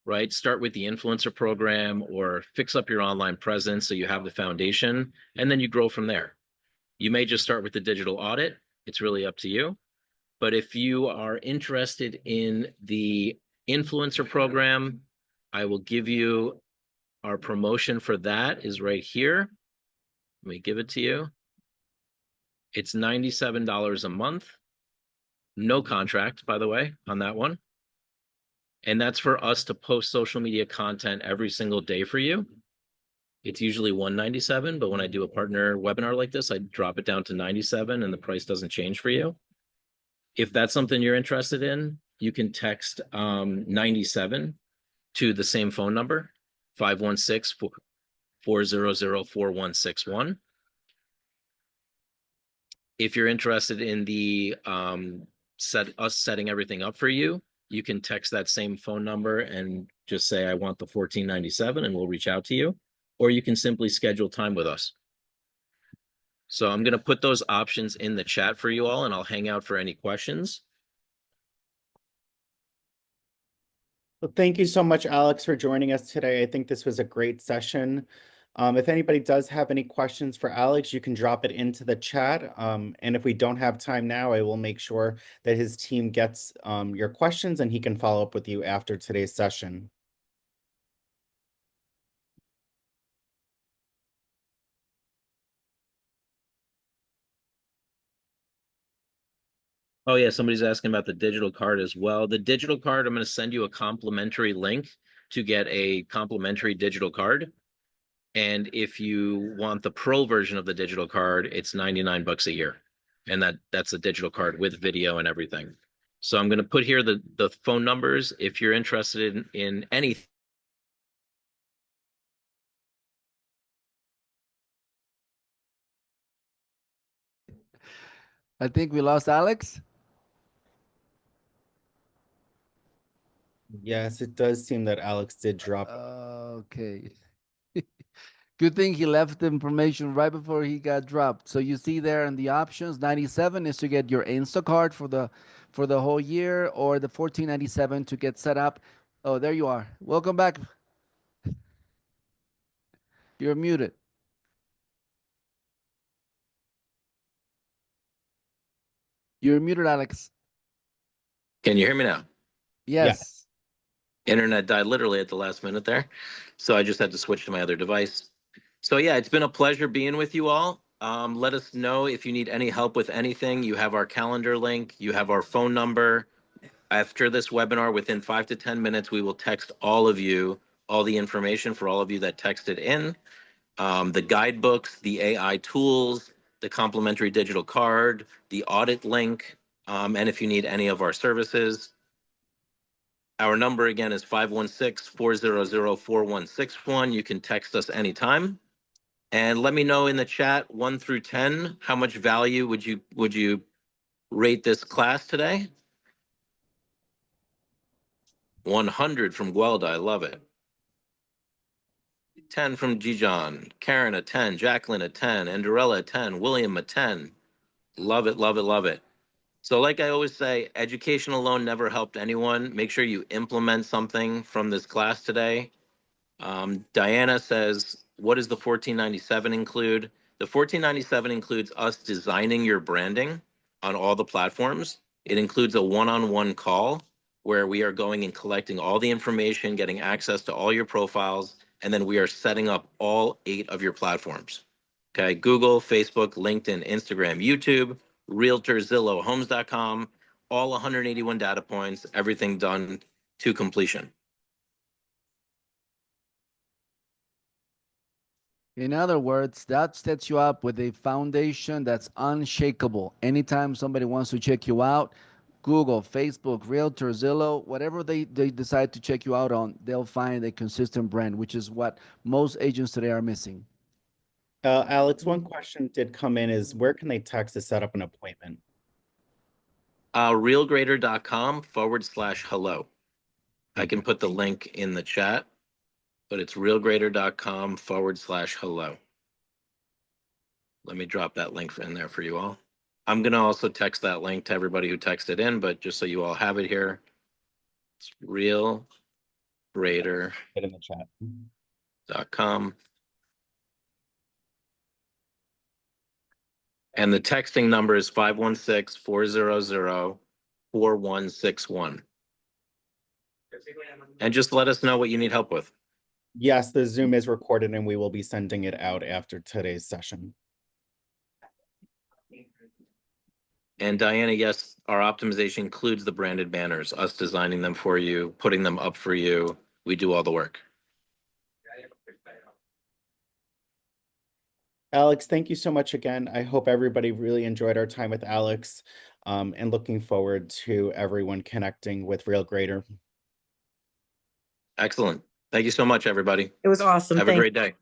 right? Start with the influencer program or fix up your online presence so you have the foundation, and then you grow from there. You may just start with the digital audit. It's really up to you. But if you are interested in the influencer program, I will give you our promotion for that is right here. Let me give it to you. It's $97 a month. No contract, by the way, on that one. And that's for us to post social media content every single day for you. It's usually $197, but when I do a partner webinar like this, I drop it down to $97 and the price doesn't change for you. If that's something you're interested in, you can text 97 to the same phone number, 516-400-4161. If you're interested in the setting everything up for you, you can text that same phone number and just say, I want the $14.97 and we'll reach out to you. Or you can simply schedule time with us. So I'm going to put those options in the chat for you all and I'll hang out for any questions. Well, thank you so much, Alex, for joining us today. I think this was a great session. If anybody does have any questions for Alex, you can drop it into the chat. And if we don't have time now, I will make sure that his team gets your questions and he can follow up with you after today's session. Oh yeah, somebody's asking about the digital card as well. The digital card, I'm going to send you a complimentary link to get a complimentary digital card. And if you want the pro version of the digital card, it's 99 bucks a year. And that's a digital card with video and everything. So I'm going to put here the phone numbers if you're interested in anything. I think we lost Alex. Yes, it does seem that Alex did drop. Okay. Good thing he left the information right before he got dropped. So you see there in the options, 97 is to get your Instacart for the whole year, or the 14.97 to get set up. Oh, there you are. Welcome back. You're muted. You're muted, Alex. Can you hear me now? Yeah. Yes. Internet died literally at the last minute there. So I just had to switch to my other device. So yeah, it's been a pleasure being with you all. Let us know if you need any help with anything. You have our calendar link, you have our phone number. After this webinar, within 5 to 10 minutes, we will text all of you all the information for all of you that texted in. The guidebooks, the AI tools, the complimentary digital card, the audit link, and if you need any of our services. Our number again is 516-400-4161. You can text us anytime. And let me know in the chat 1 through 10, how much value would you rate this class today? 100 from Guelda, I love it. 10 from Gijon, Karen a 10, Jacqueline a 10, Andorella a 10, William a 10. Love it, love it, love it. So like I always say, education alone never helped anyone. Make sure you implement something from this class today. Diana says, what does the 1497 include? The 1497 includes us designing your branding on all the platforms. It includes a one-on-one call where we are going and collecting all the information, getting access to all your profiles, and then we are setting up all 8 of your platforms. Okay, Google, Facebook, LinkedIn, Instagram, YouTube, Realtor, Zillow, Homes.com, all 181 data points, everything done to completion. In other words, that sets you up with a foundation that's unshakable. Anytime somebody wants to check you out, Google, Facebook, Realtor, Zillow, whatever they decide to check you out on, they'll find a consistent brand, which is what most agents today are missing. Alex, one question did come in is where can they text to set up an appointment? Realgrader.com/hello. I can put the link in the chat, but it's realgrader.com/hello. Let me drop that link in there for you all. I'm going to also text that link to everybody who texted in, but just so you all have it here, it's realgrader.com. Put in the chat. And the texting number is 516-400-4161. And just let us know what you need help with. Yes, the Zoom is recorded and we will be sending it out after today's session. And Diana, yes, our optimization includes the branded banners, us designing them for you, putting them up for you. We do all the work. Alex, thank you so much again. I hope everybody really enjoyed our time with Alex, and looking forward to everyone connecting with RealGrader. Excellent. Thank you so much, everybody. It was awesome. Have a Thank great day.